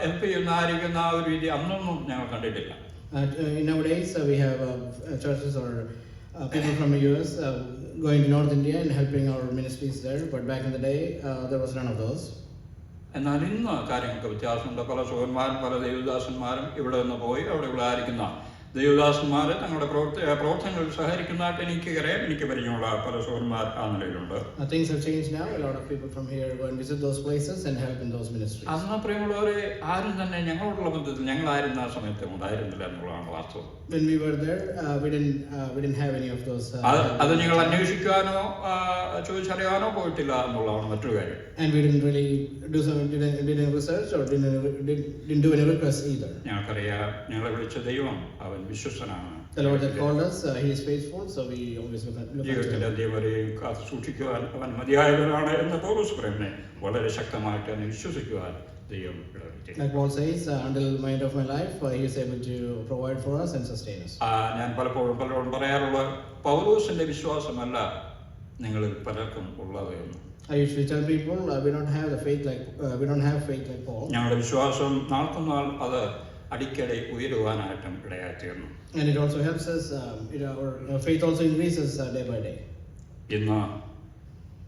Speaker 1: ഹെൽപ്പ് ചെയ്യുന്നതായിരിക്കുന്ന ആ ഒരു രീതി അന്നൊന്നും ഞങ്ങൾ കണ്ടിട്ടില്ല.
Speaker 2: Nowadays we have churches or people from the US going to North India and helping our ministries there, but back in the day there was none of those.
Speaker 1: എന്നാൽ ഇന്ന് കാര്യങ്ങൾക്ക് വ്യത്യാസമുണ്ട്. പല സുഹന്മാരും പല ദൈവദാസന്മാരും ഇവിടെ നിന്ന് പോയി അവിടെ ഉള്ളായിരിക്കുന്ന ദൈവദാസന്മാർ തങ്ങളുടെ പ്രവർത്തനങ്ങളിൽ സഹകരിക്കുന്നതായിട്ട് എനിക്ക് പരിചയമുള്ള പല സുഹൃന്മാർ ആ നിലയിലുണ്ട്.
Speaker 2: Things have changed now. A lot of people from here go and visit those places and help in those ministries.
Speaker 1: അന്ന് പ്രിയമുള്ളവരെ ആരും തന്നെ ഞങ്ങളോടുള്ള ബന്ധത്തിൽ ഞങ്ങളായിരുന്ന ആ സമയത്ത് ഉണ്ടായിരുന്നില്ല എന്നുള്ളതാണ് വാസ്തവം.
Speaker 2: When we were there, we didn't have any of those.
Speaker 1: അത് ഞങ്ങൾ അന്വേഷിക്കാനോ ചോദിച്ചറിയാനോ പോയിട്ടില്ല എന്നുള്ളതാണ് മറ്റൊരു കാര്യം.
Speaker 2: And we didn't really didn't research or didn't do any requests either.
Speaker 1: ഞങ്ങൾക്കറിയാം ഞങ്ങളെ വിളിച്ച ദൈവം അവൻ വിശ്വസ്തനാണ്.
Speaker 2: The Lord that called us, He is faithful, so we always look at
Speaker 1: ജീവിതത്തിന്റെ അന്ത്യം വരെയും കാത്തു സൂക്ഷിക്കുവാൻ അവൻ മതിയായവനാണ് എന്ന് പൗലോസ് പറയുന്നത് വളരെ ശക്തമായിട്ട് തന്നെ വിശ്വസിക്കുവാൻ ദൈവം ഇടവരുത്തി.
Speaker 2: Like Paul says, until the end of my life, He is able to provide for us and sustain us.
Speaker 1: ഞാൻ പലരോടും പറയാറുള്ള പൗലോസിന്റെ വിശ്വാസമല്ല നിങ്ങളിൽ പലർക്കും ഉള്ളത് എന്ന്.
Speaker 2: I usually tell people we don't have faith like Paul.
Speaker 1: ഞങ്ങളുടെ വിശ്വാസം നാൾക്കുനാൾ അത് അടിക്കടി ഉയരുവാനായിട്ടും ഇടയായിത്തീർന്നു.
Speaker 2: And it also helps us. Our faith also increases day by day.
Speaker 1: ഇന്ന്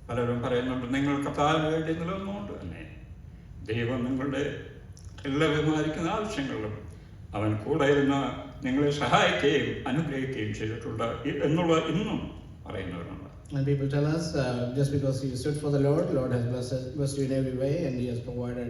Speaker 1: പലരും പറയുന്നുണ്ട് നിങ്ങൾ കർത്താവിന് വേണ്ടി നിലനിന്നുകൊണ്ട് തന്നെ ദൈവം നിങ്ങളുടെ എല്ലാ വിമാനിക്കുന്ന ആവശ്യങ്ങളിലും അവൻ കൂടെ ഇരുന്ന് നിങ്ങളെ സഹായിക്കുകയും അനുഗ്രഹിക്കുകയും ചെയ്തിട്ടുണ്ട് എന്നുള്ള ഇന്നും പറയുന്നവരുണ്ട്.
Speaker 2: And people tell us just because you stood for the Lord has blessed you in every way, and He has provided,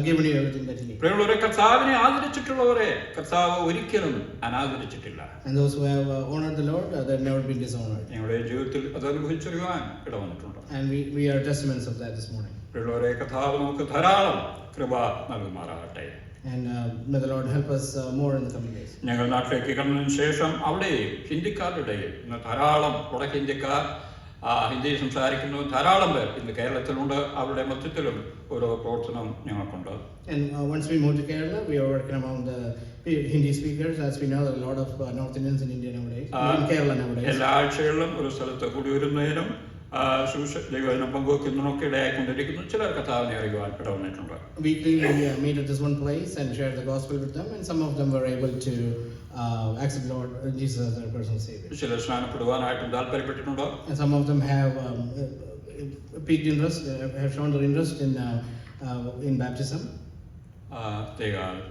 Speaker 2: given you everything that you need.
Speaker 1: പ്രിയമുള്ളവരെ, കർത്താവിനെ ആദരിച്ചിട്ടുള്ളവരെ കർത്താവ് ഒരിക്കലും അനാദരിച്ചിട്ടില്ല.
Speaker 2: And those who have honored the Lord, they have never been dishonored.
Speaker 1: ഞങ്ങളുടെ ജീവിതത്തിൽ അത് അനുഭവിച്ചറിയാൻ ഇടവന്നിട്ടുണ്ട്.
Speaker 2: And we are testaments of that this morning.
Speaker 1: പ്രിയമുള്ളവരെ, കർത്താവ് നമുക്ക് ധാരാളം കൃപ നൽകുമാറാകട്ടെ.
Speaker 2: And may the Lord help us more in the coming days.
Speaker 1: ഞങ്ങൾ നാട്ടിലേക്ക് കടന്നതിന് ശേഷം അവിടെയും ഹിന്ദിക്കാരുടെ ഇന്ന് ധാരാളം വടക്ക് ഇന്ത്യക്കാർ ഹിന്ദി സംസാരിക്കുന്ന ധാരാളം പേർ ഇന്ന് കേരളത്തിലുണ്ട്. അവരുടെ മധ്യത്തിലും ഓരോ പ്രവർത്തനം ഞങ്ങൾക്കുണ്ട്.
Speaker 2: And once we moved to Kerala, we are working among the Hindi speakers. As we know, there are a lot of North Indians in India nowadays, in Kerala nowadays.
Speaker 1: എല്ലാ ആഴ്ചകളിലും ഒരു സ്ഥലത്ത് കൂടി വരുന്നതിനും ദൈവവചനം പങ്കുവെക്കുന്നതിനൊക്കെ ഇടയായിക്കൊണ്ടിരിക്കുന്നു. ചിലർ കർത്താവിനെ അറിയുവാൻ ഇടവന്നിട്ടുണ്ട്.
Speaker 2: Weekly we meet at this one place and share the gospel with them, and some of them were able to accept Lord Jesus as their personal Savior.
Speaker 1: ചിലർ സ്നാനപ്പെടുവാനായിട്ടും താല്പര്യപ്പെട്ടിട്ടുണ്ട്.
Speaker 2: And some of them have piqued interest, have shown their interest in baptism.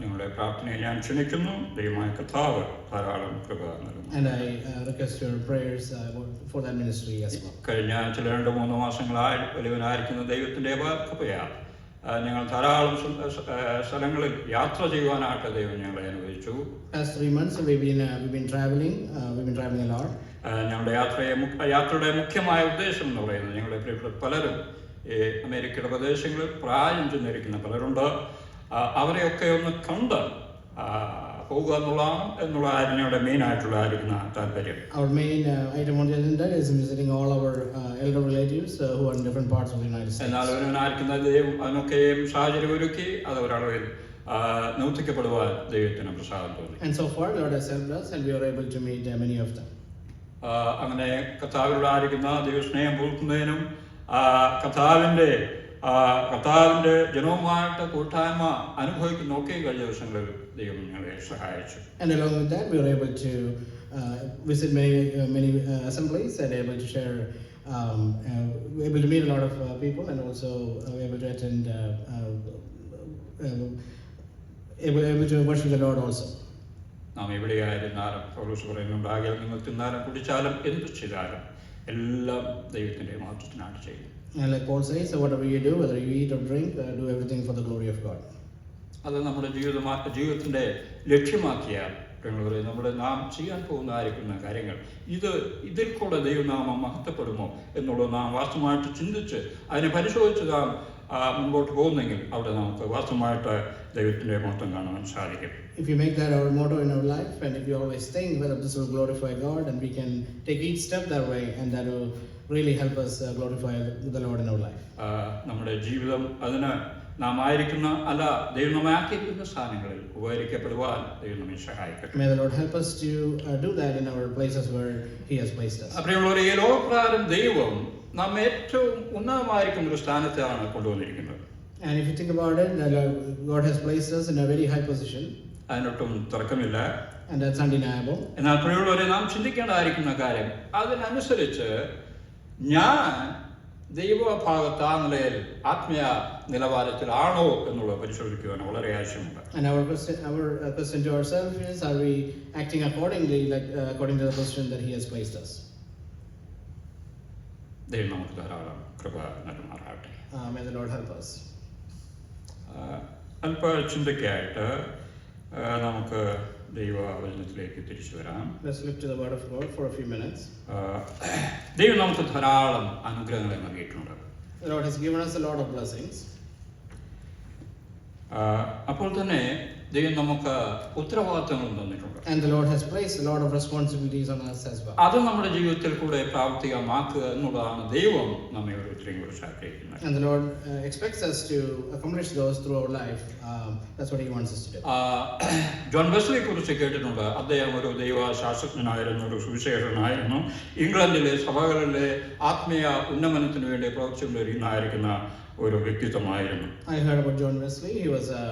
Speaker 1: നിങ്ങളുടെ പ്രാർത്ഥനയെ ഞാൻ ക്ഷണിക്കുന്നു. ദൈവമായ കർത്താവ് ധാരാളം കൃപ നൽകുന്നു.
Speaker 2: And I request your prayers for that ministry as well.
Speaker 1: കഴിഞ്ഞ ചില 2-3 മാസങ്ങളായി വലിയവനായിരിക്കുന്ന ദൈവത്തിന്റെ കൃപയാൽ ഞങ്ങൾ ധാരാളം സ്ഥലങ്ങളിൽ യാത്ര ചെയ്യുവാനായിട്ട് ദൈവം ഞങ്ങളെ അനുവദിച്ചു.
Speaker 2: Past 3 months we've been traveling a lot.
Speaker 1: ഞങ്ങളുടെ യാത്രയുടെ മുഖ്യമായ ഉദ്ദേശം എന്ന് പറയുന്നത് ഞങ്ങളുടെ പ്രിയപ്പെട്ട പലരും ഈ അമേരിക്കയുടെ പ്രദേശങ്ങളിൽ പ്രായം ചെന്നിരിക്കുന്ന പലരുണ്ട്. അവരെയൊക്കെ ഒന്ന് കണ്ട് പോകുക എന്നുള്ളതാണ് ഞങ്ങളുടെ മെയിൻ ആയിട്ടുള്ള താല്പര്യം.
Speaker 2: Our main item on the agenda is visiting all our elder relatives who are in different parts of the United States.
Speaker 1: എന്നാൽ അവനായിരിക്കുന്ന ദൈവം അതിനൊക്കെയും സാഹചര്യം ഒരുക്കി അത് ഒരാളെ നൗത്തിക്കപ്പെടുവാൻ ദൈവത്തിന് പ്രസാദം തോന്നി.
Speaker 2: And so far Lord has helped us and we are able to meet many of them.
Speaker 1: അങ്ങനെ കർത്താവിലൂടെ ആയിരിക്കുന്ന ദൈവസ്നേഹം പുതുക്കുന്നതിനും കർത്താവിന്റെ ജനവുമായിട്ട് കൂട്ടായ്മ അനുഭവിക്കുന്നൊക്കെ കഴിഞ്ഞ ദിവസങ്ങളിൽ ദൈവം ഞങ്ങളെ സഹായിച്ചു.
Speaker 2: And along with that we were able to visit many assemblies and able to share able to meet a lot of people and also able to attend able to worship the Lord also.
Speaker 1: നാം എവിടെയായിരുന്നാലും പൗലോസ് പറയുന്നുണ്ടാകിയാൽ നിങ്ങൾ തിന്നാലും കുടിച്ചാലും എന്തു ചെയ്താലും എല്ലാം ദൈവത്തിന്റെ മഹത്വത്തിനാണ് ചെയ്യുന്നത്.
Speaker 2: And like Paul says, so whatever you do, whether you eat or drink, do everything for the glory of God.
Speaker 1: അത് നമ്മുടെ ജീവിതത്തിന്റെ ലക്ഷ്യമാക്കിയാൽ നമ്മുടെ നാം ചെയ്യാൻ പോകുന്നതായിരിക്കുന്ന കാര്യങ്ങൾ ഇതിൽ കൂടെ ദൈവനാമം മഹത്വപ്പെടുമോ എന്നുള്ളത് നാം വാസ്തവമായിട്ട് ചിന്തിച്ച് അതിനെ പരിശോധിച്ച് നാം മുമ്പോട്ട് പോകുന്നെങ്കിൽ അവിടെ നമുക്ക് വാസ്തവമായിട്ട് ദൈവത്തിൻ്റെ മഹത്വം കാണുവാൻ സാധിക്കും.
Speaker 2: If you make that our motto in our life, and if you always think whether this will glorify God, and we can take each step that way, and that will really help us glorify the Lord in our life.
Speaker 1: നമ്മുടെ ജീവിതം അതിന് നാം ആയിരിക്കുന്ന അല്ല ദൈവം നമ്മെ ആക്കിയിരിക്കുന്ന സ്ഥാനങ്ങളിൽ ഉപകരിക്കപ്പെടുവാൻ ദൈവം നമ്മെ സഹായിക്കട്ടെ.
Speaker 2: May the Lord help us to do that in our places where He has placed us.
Speaker 1: പ്രിയമുള്ളവരെ, ഈ ലോകപ്രകാരം ദൈവം നാം ഏറ്റവും ഉന്നതമായിരിക്കുന്ന ഒരു സ്ഥാനത്താണ് കൊണ്ടുവന്നിരിക്കുന്നത്.
Speaker 2: And if you think about it, God has placed us in a very high position.
Speaker 1: അതിനൊട്ടും തർക്കമില്ല.
Speaker 2: And that's undeniable.
Speaker 1: എന്നാൽ പ്രിയമുള്ളവരെ, നാം ചിന്തിക്കേണ്ടതായിരിക്കുന്ന കാര്യം അതിനനുസരിച്ച് ഞാൻ ദൈവഭാഗത്ത് ആ നിലയിൽ ആത്മീയ നിലവാരത്തിലാണോ എന്നുള്ളത് പരിശോധിക്കുവാൻ വളരെ ആവശ്യമുണ്ട്.
Speaker 2: And our question to ourselves is, are we acting accordingly, according to the position that He has placed us?
Speaker 1: ദൈവം നമുക്ക് ധാരാളം കൃപ നൽകുമാറാകട്ടെ.
Speaker 2: May the Lord help us.
Speaker 1: അല്പ ചിന്തയ്ക്കായിട്ട് നമുക്ക് ദൈവവചനത്തിലേക്ക് തിരിച്ചു വരാം.
Speaker 2: Let's look to the Word of God for a few minutes.
Speaker 1: ദൈവം നമുക്ക് ധാരാളം അനുഗ്രഹങ്ങളെ നൽകിയിട്ടുണ്ട്.
Speaker 2: The Lord has given us a lot of blessings.
Speaker 1: അപ്പോൾ തന്നെ ദൈവം നമുക്ക് ഉത്തരവാദിത്തങ്ങളും തന്നിട്ടുണ്ട്.
Speaker 2: And the Lord has placed a lot of responsibilities on us as well.
Speaker 1: അത് നമ്മുടെ ജീവിതത്തിൽ കൂടെ പ്രാവർത്തികമാക്കുക എന്നുള്ളതാണ് ദൈവം നമ്മെ ഓരോരുത്തരെയും കുറിച്ച് ആഗ്രഹിക്കുന്നത്.
Speaker 2: And the Lord expects us to accomplish those through our life. That's what He wants us to do.
Speaker 1: John വെസ്ലിയെ കുറിച്ച് കേട്ടിട്ടുണ്ട്. അദ്ദേഹം ഒരു ദൈവശാസ്ത്രജ്ഞനായിരുന്നു, ഒരു സുവിശേഷകനായിരുന്നു. ഇംഗ്ലണ്ടിലെ സഭകളിലെ ആത്മീയ ഉന്നമനത്തിന് വേണ്ടി പ്രവർത്തിച്ചുകൊണ്ടിരിക്കുന്ന ഒരു വ്യക്തിത്വമായിരുന്നു.
Speaker 2: I heard about John Wesley. He was a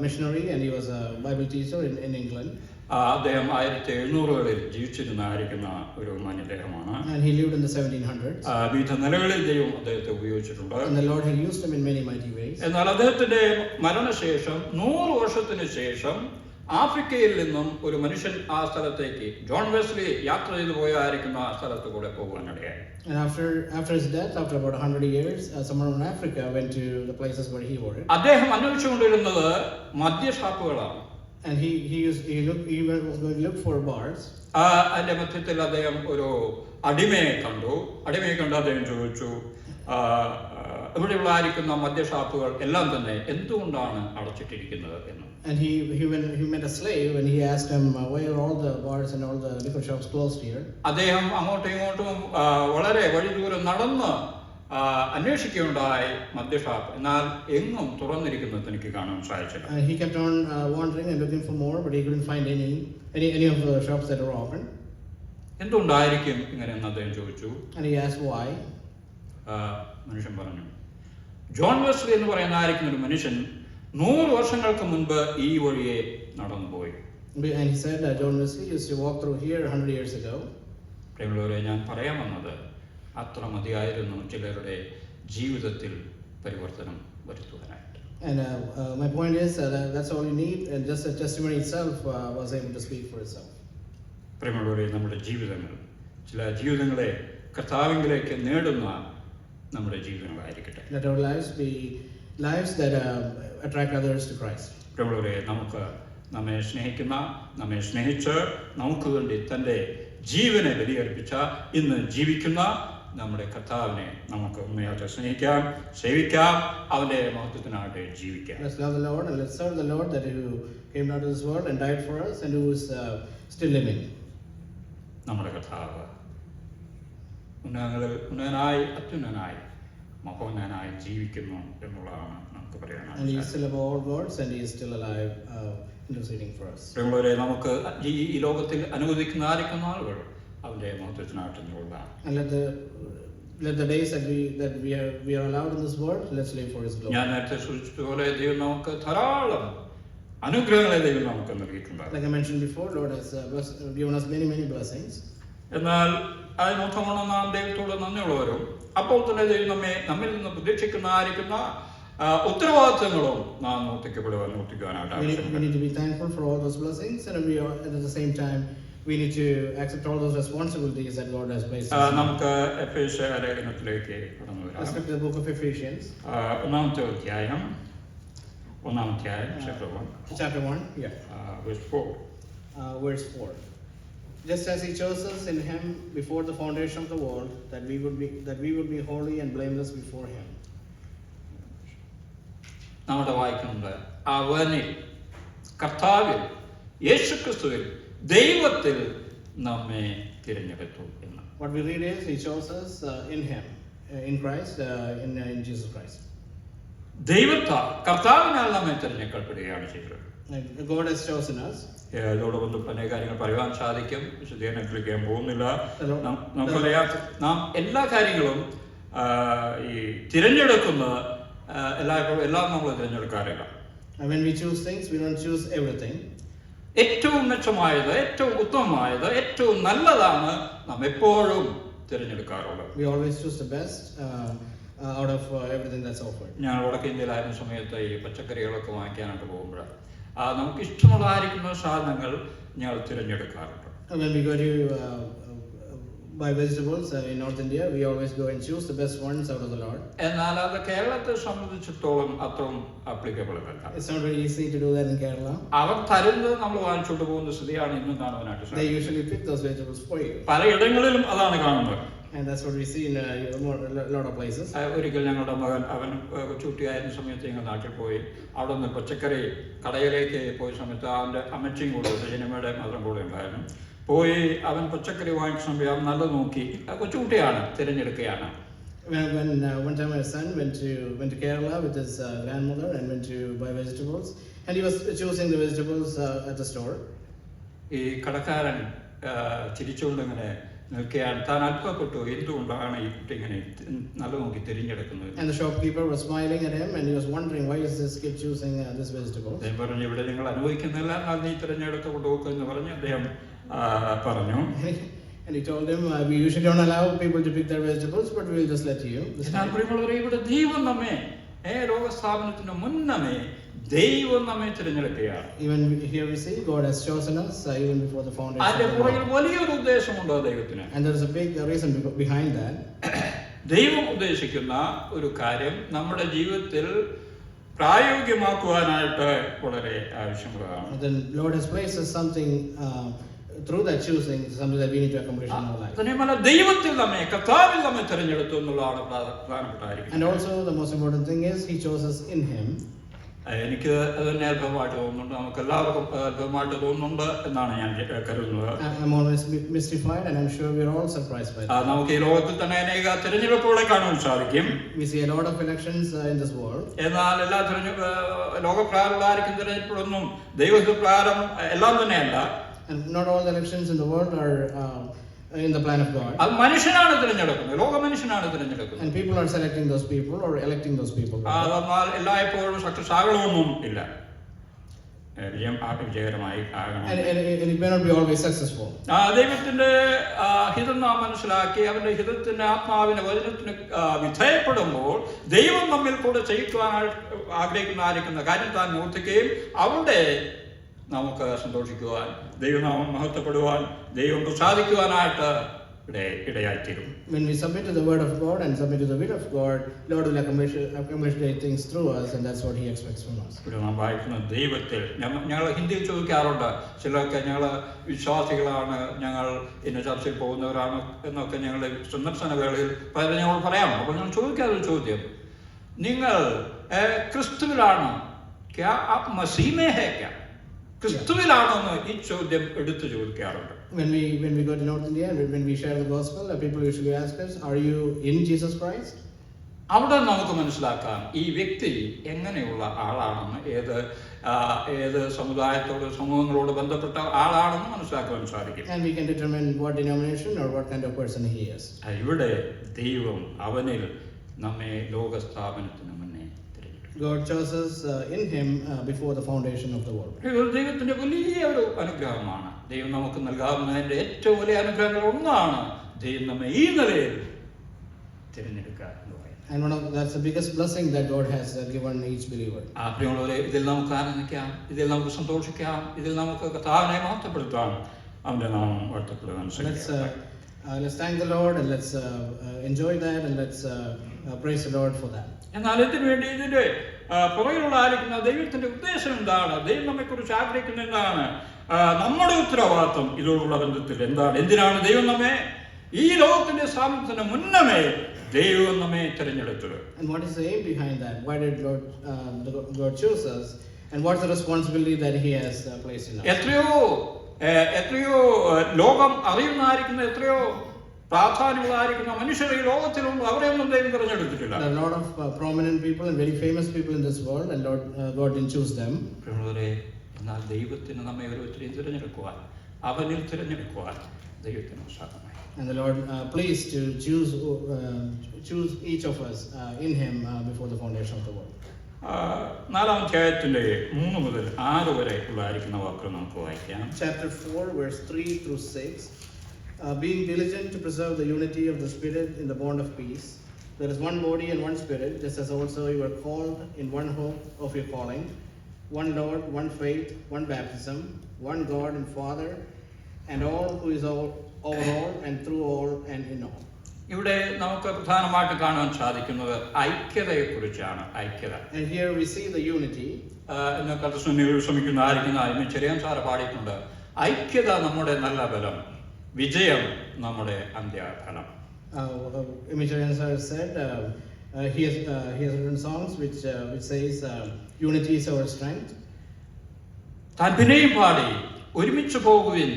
Speaker 2: missionary and he was a Bible teacher in England.
Speaker 1: അദ്ദേഹം 1700-കളിൽ ജീവിച്ചിരുന്നായിരിക്കുന്ന ഒരു മാന്യദേഹമാണ്.
Speaker 2: And he lived in the 1700s.
Speaker 1: വിവിധ നിലകളിൽ ദൈവം അദ്ദേഹത്തെ ഉപയോഗിച്ചിട്ടുണ്ട്.
Speaker 2: And the Lord had used him in many mighty ways.
Speaker 1: എന്നാൽ അദ്ദേഹത്തിന്റെ മരണശേഷം 100 വർഷത്തിന് ശേഷം ആഫ്രിക്കയിൽ നിന്നും ഒരു മനുഷ്യൻ ആ സ്ഥലത്തേക്ക്, ജോൺ വെസ്ലി യാത്ര ചെയ്തു പോയായിരിക്കുന്ന ആ സ്ഥലത്ത് കൂടെ പോകുവാനിടയായി.
Speaker 2: And after his death, after about 100 years, someone in Africa went to the places where he worked.
Speaker 1: അദ്ദേഹം അന്വേഷിച്ചുകൊണ്ടിരുന്നത് മദ്യഷാപ്പുകളാണ്.
Speaker 2: And he looked for bars.
Speaker 1: അതിന്റെ മധ്യത്തിൽ അദ്ദേഹം ഒരു അടിമയെ കണ്ടു. അദ്ദേഹം ചോദിച്ചു, ഇവിടെയുള്ളായിരിക്കുന്ന മദ്യഷാപ്പുകൾ എല്ലാം തന്നെ എന്തുകൊണ്ടാണ് അടച്ചിട്ടിരിക്കുന്നത് എന്ന്.
Speaker 2: And he met a slave and he asked him, why are all the bars and all the liquor shops closed here?
Speaker 1: അദ്ദേഹം അങ്ങോട്ടും ഇങ്ങോട്ടും വളരെ വഴി ദൂരം നടന്ന് അന്വേഷിക്കുകയുണ്ടായി മദ്യഷാപ്പ്. എന്നാൽ എങ്ങും തുറന്നിരിക്കുന്നത് എനിക്ക് കാണാൻ സാധിച്ചില്ല.
Speaker 2: He kept on wandering and looking for more, but he couldn't find any of the shops that were open.
Speaker 1: എന്തുകൊണ്ടായിരിക്കും ഇങ്ങനെയെന്ന് അദ്ദേഹം ചോദിച്ചു.
Speaker 2: And he asked why.
Speaker 1: മനുഷ്യൻ പറഞ്ഞു, ജോൺ വെസ്ലി എന്ന് പറയുന്ന ഒരു മനുഷ്യൻ 100 വർഷങ്ങൾക്ക് മുൻപ് ഈ വഴിയെ നടന്നുപോയി.
Speaker 2: And he said that John Wesley used to walk through here 100 years ago.
Speaker 1: പ്രിയമുള്ളവരെ, ഞാൻ പറയാൻ വന്നത് അത്ര മതിയായിരുന്നു ചിലരുടെ ജീവിതത്തിൽ പരിവർത്തനം വരുത്തുവാനായിട്ട്.
Speaker 2: And my point is that's all you need, and just the testimony itself was able to speak for itself.
Speaker 1: പ്രിയമുള്ളവരെ, നമ്മുടെ ജീവിതങ്ങൾ ചില ജീവിതങ്ങളെ കർത്താവിലേക്ക് നേടുന്ന നമ്മുടെ ജീവിതങ്ങളായിരിക്കട്ടെ.
Speaker 2: Let our lives be lives that attract others to Christ.
Speaker 1: പ്രിയമുള്ളവരെ, നമുക്ക് നമ്മെ സ്നേഹിച്ച് നമുക്ക് വേണ്ടി തൻ്റെ ജീവനെ ബലിയർപ്പിച്ച ഇന്ന് ജീവിക്കുന്ന നമ്മുടെ കർത്താവിനെ നമുക്ക് ഉണ്മയോടെ സ്നേഹിക്കാം, സേവിക്കാം, അവന്റെ മഹത്വത്തിനായിട്ട് ജീവിക്കാം.
Speaker 2: Let's love the Lord and let's serve the Lord that who came down to this world and died for us and who is still living.
Speaker 1: നമ്മുടെ കർത്താവ് ഉന്നതനായി അത്യുന്നതനായി മഹോന്നതനായി ജീവിക്കുന്നു എന്നുള്ളതാണ് നമുക്ക് പറയാനാണ്.
Speaker 2: And he is still above all gods and he is still alive, interceding for us.
Speaker 1: പ്രിയമുള്ളവരെ, നമുക്ക് ഈ ലോകത്തിൽ അനുവദിക്കുന്ന ആളുകൾ അവന്റെ മഹത്വത്തിനായിട്ട് നിൽക്കുക.
Speaker 2: And let the days that we are allowed in this world, let's live for his glory.
Speaker 1: ഞാൻ നേരത്തെ സൂചിപ്പിച്ചതുപോലെ ദൈവം നമുക്ക് ധാരാളം അനുഗ്രഹങ്ങളെ ദൈവം നമുക്ക് നൽകിയിട്ടുണ്ട്.
Speaker 2: Like I mentioned before, Lord has given us many blessings.
Speaker 1: എന്നാൽ അതിനൊത്തവണ്ണം നാം ദൈവത്തോട് നന്ദിയുള്ളവരും അപ്പോൾ തന്നെ ദൈവം നമ്മിൽ നിന്ന് പ്രതീക്ഷിക്കുന്ന ഉത്തരവാദിത്തങ്ങളും നാം നിർത്തിക്കുവാനായിട്ട് ആവശ്യമുണ്ട്.
Speaker 2: We need to be thankful for all those blessings, and at the same time we need to accept all those responsibilities that God has placed us.
Speaker 1: നമുക്ക് എഫേസ്യ ലേഖനത്തിലേക്ക് കടന്നു വരാം.
Speaker 2: Let's look at the book of Ephesians.
Speaker 1: ഒന്നാമത്തെ അധ്യായം
Speaker 2: chapter 1,
Speaker 1: verse 4.
Speaker 2: Verse 4. Just as he chose us in him before the foundation of the world, that we would be holy and blameless before him.
Speaker 1: നമ്മുടെ വായിക്കുന്നുണ്ട്, അവനിൽ, കർത്താവിൽ, യേശുക്രിസ്തുവിൽ, ദൈവത്തിൽ നമ്മെ തിരഞ്ഞെടുത്തു എന്ന്.
Speaker 2: What we read is He chose us in Him, in Christ, in Jesus Christ.
Speaker 1: ദൈവത്താൽ, കർത്താവിനാൽ നമ്മെ തിരഞ്ഞെടുക്കപ്പെടുകയാണ് ചെയ്തത്.
Speaker 2: God has chosen us.
Speaker 1: ഇതോടൊപ്പം പല കാര്യങ്ങൾ പറയുവാൻ സാധിക്കും, വിശദീകരണത്തിലേക്ക് ഞാൻ പോകുന്നില്ല. നമുക്കറിയാം, നാം എല്ലാ കാര്യങ്ങളും ഈ തിരഞ്ഞെടുക്കുന്ന എല്ലാം നമ്മൾ തിരഞ്ഞെടുക്കാറില്ല.
Speaker 2: When we choose things, we don't choose everything.
Speaker 1: ഏറ്റവും മെച്ചമായത്, ഏറ്റവും ഉത്തമമായത്, ഏറ്റവും നല്ലതാണ് നാം എപ്പോഴും തിരഞ്ഞെടുക്കാറുള്ളത്.
Speaker 2: We always choose the best out of everything that's offered.
Speaker 1: ഞാൻ വടക്കേ ഇന്ത്യയിലായിരുന്ന സമയത്ത് ഈ പച്ചക്കറികളൊക്കെ വാങ്ങിക്കാനായിട്ട് പോകുമ്പോൾ നമുക്ക് ഇഷ്ടമുള്ളതായിരിക്കുന്ന സാധനങ്ങൾ ഞങ്ങൾ തിരഞ്ഞെടുക്കാറുണ്ട്.
Speaker 2: When we go to buy vegetables in North India, we always go and choose the best ones out of the Lord.
Speaker 1: എന്നാൽ അത് കേരളത്തെ സംബന്ധിച്ചിടത്തോളം അത്രയും ആപ്ലിക്കബിൾ അല്ല.
Speaker 2: It's not very easy to do that in Kerala.
Speaker 1: അവർ തരുന്നത് നമ്മൾ വാങ്ങിച്ചുകൊണ്ട് പോകുന്ന സ്ഥിതിയാണ് ഇന്നും കാണുവാനായിട്ട്
Speaker 2: They
Speaker 1: സാധിക്കുന്നത്.
Speaker 2: usually pick those vegetables for you.
Speaker 1: പലയിടങ്ങളിലും അതാണ് കാണുന്നത്.
Speaker 2: And that's what we see in a lot of places.
Speaker 1: ഒരിക്കൽ ഞങ്ങളുടെ മകൻ, അവൻ കൊച്ചുകുട്ടിയായിരുന്ന സമയത്ത് ഞങ്ങൾ നാട്ടിൽ പോയി. അവിടെ നിന്ന് പച്ചക്കറി കടയിലേക്ക് പോയ സമയത്ത് അവൻ്റെ അമ്മച്ചിയും കൂടെ, ജനമയുടെ മാത്രം കൂടെ ഉണ്ടായിരുന്നു. പോയി അവൻ പച്ചക്കറി വാങ്ങിച്ച സമയം അവൻ നല്ല നോക്കി, കൊച്ചുകുട്ടിയാണ്, തിരഞ്ഞെടുക്കുകയാണ്.
Speaker 2: One time my son went to Kerala with his grandmother and went to buy vegetables, and he was choosing the vegetables at the store.
Speaker 1: ഈ കടക്കാരൻ ചിരിച്ചുകൊണ്ട് ഇങ്ങനെ നിൽക്കുകയാണ്. താൻ അത്ഭുതപ്പെട്ടു, എന്തുകൊണ്ടാണ് ഈ കുട്ടി ഇങ്ങനെ നല്ല നോക്കി തിരഞ്ഞെടുക്കുന്നത്.
Speaker 2: And the shopkeeper was smiling at him, and he was wondering, why is this kid choosing this vegetable?
Speaker 1: അദ്ദേഹം പറഞ്ഞു, ഇവിടെ നിങ്ങൾ അനുഭവിക്കുന്നില്ല, എന്നാൽ നീ തിരഞ്ഞെടുത്ത് കൊണ്ടുപോക്കുക എന്ന് പറഞ്ഞ് അദ്ദേഹം പറഞ്ഞു.
Speaker 2: And he told him, we usually don't allow people to pick their vegetables, but we'll just let you.
Speaker 1: എന്നാൽ പ്രിയമുള്ളവരെ, ഇവിടെ ദൈവം നമ്മെ ലോകസ്ഥാപനത്തിന് മുന്നമേ ദൈവം നമ്മെ തിരഞ്ഞെടുക്കുകയാണ്.
Speaker 2: Even here we see God has chosen us even before the foundation.
Speaker 1: അതിന്റെ പുറകിൽ വലിയൊരു ഉദ്ദേശമുണ്ടോ ദൈവത്തിന്.
Speaker 2: And there is a big reason behind that.
Speaker 1: ദൈവം ഉദ്ദേശിക്കുന്ന ഒരു കാര്യം നമ്മുടെ ജീവിതത്തിൽ പ്രായോഗികമാക്കുവാനായിട്ട് വളരെ ആവശ്യമുള്ളതാണ്.
Speaker 2: The Lord has placed us something through that choosing, something that we need to accomplish in our life.
Speaker 1: തന്നെയുമല്ല, ദൈവത്തിൽ നമ്മെ, കർത്താവിൽ നമ്മെ തിരഞ്ഞെടുത്തു എന്നുള്ളതാണ് പ്രധാനപ്പെട്ട കാര്യം.
Speaker 2: And also the most important thing is He chose us in Him.
Speaker 1: എനിക്ക് തന്നെ അത്ഭുതമായിട്ട് തോന്നുന്നുണ്ട്, നമുക്ക് എല്ലാവർക്കും അത്ഭുതമായിട്ട് തോന്നുന്നുണ്ട് എന്നാണ് ഞാൻ കരുതുന്നത്.
Speaker 2: I'm always mystified, and I'm sure we're all surprised by that.
Speaker 1: നമുക്ക് ഈ ലോകത്തിൽ തന്നെ അനേക തിരഞ്ഞെടുപ്പുകളെ കാണാൻ സാധിക്കും.
Speaker 2: We see a lot of elections in this world.
Speaker 1: എന്നാൽ എല്ലാ ലോകപ്രകാരമുള്ളായിരിക്കും തിരഞ്ഞെടുപ്പുകളൊന്നും ദൈവപ്രകാരം എല്ലാം തന്നെയല്ല.
Speaker 2: And not all the elections in the world are in the plan of God.
Speaker 1: അത് മനുഷ്യനാണ് തിരഞ്ഞെടുക്കുന്നത്, ലോക മനുഷ്യനാണ് തിരഞ്ഞെടുക്കുന്നത്.
Speaker 2: And people are selecting those people or electing those people.
Speaker 1: എന്നാൽ എല്ലായ്പ്പോഴും സക്സസ് ആകണമെന്നും ഇല്ല, വിജയകരമായി ആകണം.
Speaker 2: And it may not be always successful.
Speaker 1: ദൈവത്തിന്റെ ഹിതം നാം മനസ്സിലാക്കി അവന്റെ ഹിതത്തിന്റെ ആത്മാവിന്റെ വചനത്തിന് വിധേയപ്പെടുമ്പോൾ ദൈവം നമ്മിൽ കൂടെ ചെയ്യിക്കുവാൻ ആഗ്രഹിക്കുന്ന കാര്യം താൻ നിവർത്തിക്കുകയും അവിടെ നമുക്ക് സന്തോഷിക്കുവാൻ, ദൈവനാമം മഹത്വപ്പെടുവാൻ, ദൈവം പ്രസാദിക്കുവാനായിട്ട് ഇടയായിത്തീരും.
Speaker 2: When we submit to the word of God and submit to the will of God, Lord will accomplish great things through us, and that's what He expects from us.
Speaker 1: ഇവിടെ നാം വായിക്കുന്ന ദൈവത്തിൽ, ഞങ്ങൾ ഹിന്ദിയിൽ ചോദിക്കാറുണ്ട്, ചിലർക്ക് ഞങ്ങൾ വിശ്വാസികളാണ്, ഞങ്ങൾ ഇന്ന ചർച്ചയിൽ പോകുന്നവരാണ് എന്നൊക്കെ ഞങ്ങളുടെ സന്ദർശന വേളയിൽ പലരും ഞങ്ങൾ പറയാം. അപ്പോൾ ഞാൻ ചോദിക്കാതൊരു ചോദ്യം, നിങ്ങൾ ക്രിസ്തുവിലാണോ? ക്യാ ആപ് മസീഹ് മേ ഹൈ ക്യാ? ക്രിസ്തുവിലാണെന്ന് ഈ ചോദ്യം എടുത്തു ചോദിക്കാറുണ്ട്.
Speaker 2: When we go to North India and when we share the gospel, people usually ask us, are you in Jesus Christ?
Speaker 1: അവിടെ നമുക്ക് മനസ്സിലാക്കാം ഈ വ്യക്തി എങ്ങനെയുള്ള ആളാണെന്ന്, ഏത് സമുദായത്തോട് സമൂഹങ്ങളോട് ബന്ധപ്പെട്ട ആളാണെന്ന് മനസ്സിലാക്കുവാൻ സാധിക്കും.
Speaker 2: And we can determine what denomination or what kind of person he is.
Speaker 1: ഇവിടെ ദൈവം അവനിൽ നമ്മെ ലോകസ്ഥാപനത്തിന് മുന്നേ
Speaker 2: God chose us in Him before the foundation of the world.
Speaker 1: ദൈവത്തിന്റെ വലിയ ഒരു അനുഗ്രഹമാണ്. ദൈവം നമുക്ക് നൽകാവുന്നതിന്റെ ഏറ്റവും വലിയ അനുഗ്രഹങ്ങൾ ഒന്നാണ് ദൈവം നമ്മെ ഈ നിലയിൽ തിരഞ്ഞെടുക്കുക എന്ന് പറയുന്നത്.
Speaker 2: And that's the biggest blessing that God has given each believer.
Speaker 1: പ്രിയമുള്ളവരെ, ഇതിൽ നമുക്ക് ആനന്ദിക്കാം, ഇതിൽ നമുക്ക് സന്തോഷിക്കാം, ഇതിൽ നമുക്ക് കർത്താവിനെ മഹത്വപ്പെടുത്താം, അവന്റെ നാമം വാഴ്ത്തപ്പെടുവാൻ ശ്രമിക്കാം.
Speaker 2: Let's thank the Lord and let's enjoy that and let's praise the Lord for that.
Speaker 1: എന്നാൽ ഇതിനു വേണ്ടി ഇതിന്റെ പുറകിലുള്ള ആയിരിക്കുന്ന ദൈവത്തിന്റെ ഉദ്ദേശം എന്താണ്? ദൈവം നമ്മെ കുറിച്ച് ആഗ്രഹിക്കുന്ന എന്താണ്? നമ്മുടെ ഉത്തരവാദിത്വം ഇതോടുള്ള ബന്ധത്തിൽ എന്താണ്? എന്തിനാണ് ദൈവം നമ്മെ ഈ ലോകത്തിന്റെ സ്ഥാപനത്തിന് മുന്നമേ ദൈവം നമ്മെ തിരഞ്ഞെടുത്തത്?
Speaker 2: And what is the aim behind that? Why did God choose us? And what's the responsibility that He has placed in us?
Speaker 1: എത്രയോ ലോകം അറിയുന്നതായിരിക്കുന്ന എത്രയോ പ്രാധാന്യമുള്ളതായിരിക്കുന്ന മനുഷ്യർ ഈ ലോകത്തിലുള്ള അവരെയൊന്നും ദൈവം തിരഞ്ഞെടുത്തിട്ടില്ല.
Speaker 2: There are a lot of prominent people and very famous people in this world, and God didn't choose them.
Speaker 1: എന്നാൽ ദൈവത്തിന് നമ്മെ ഓരോരുത്തരെയും തിരഞ്ഞെടുക്കുവാൻ, അവനിൽ തിരഞ്ഞെടുക്കുവാൻ ദൈവത്തിന് സാധ്യമായി.
Speaker 2: And the Lord pleased to choose each of us in Him before the foundation of the world.
Speaker 1: 4-ാം അധ്യായത്തിന്റെ 3 മുതൽ 6 വരെ ഉള്ളതായിരിക്കുന്ന വാക്കുകൾ നമുക്ക് വായിക്കാം.
Speaker 2: Chapter 4, verse 3 through 6. Being diligent to preserve the unity of the Spirit in the bond of peace. There is one body and one Spirit, just as also you were called in one hope of your calling. One Lord, one faith, one baptism, one God and Father, and all who is over all and through all and in all.
Speaker 1: ഇവിടെ നമുക്ക് പ്രധാനമായിട്ട് കാണാൻ സാധിക്കുന്നത് ഐക്യതയെക്കുറിച്ചാണ്. ഐക്യത.
Speaker 2: And here we see the unity.
Speaker 1: ഇന്ന് കർത്തൃസന്നിധിയിൽ ശ്രമിക്കുന്ന ചെറിയാൻ സാറ് പാടിയിട്ടുണ്ട്, ഐക്യത നമ്മുടെ നല്ല ബലം, വിജയം നമ്മുടെ അന്ത്യഫലം.
Speaker 2: Imicharian sir said he has written songs which says unity is our strength.
Speaker 1: താൻ പിന്നെയും പാടി, ഒരുമിച്ച് പോകുവിൻ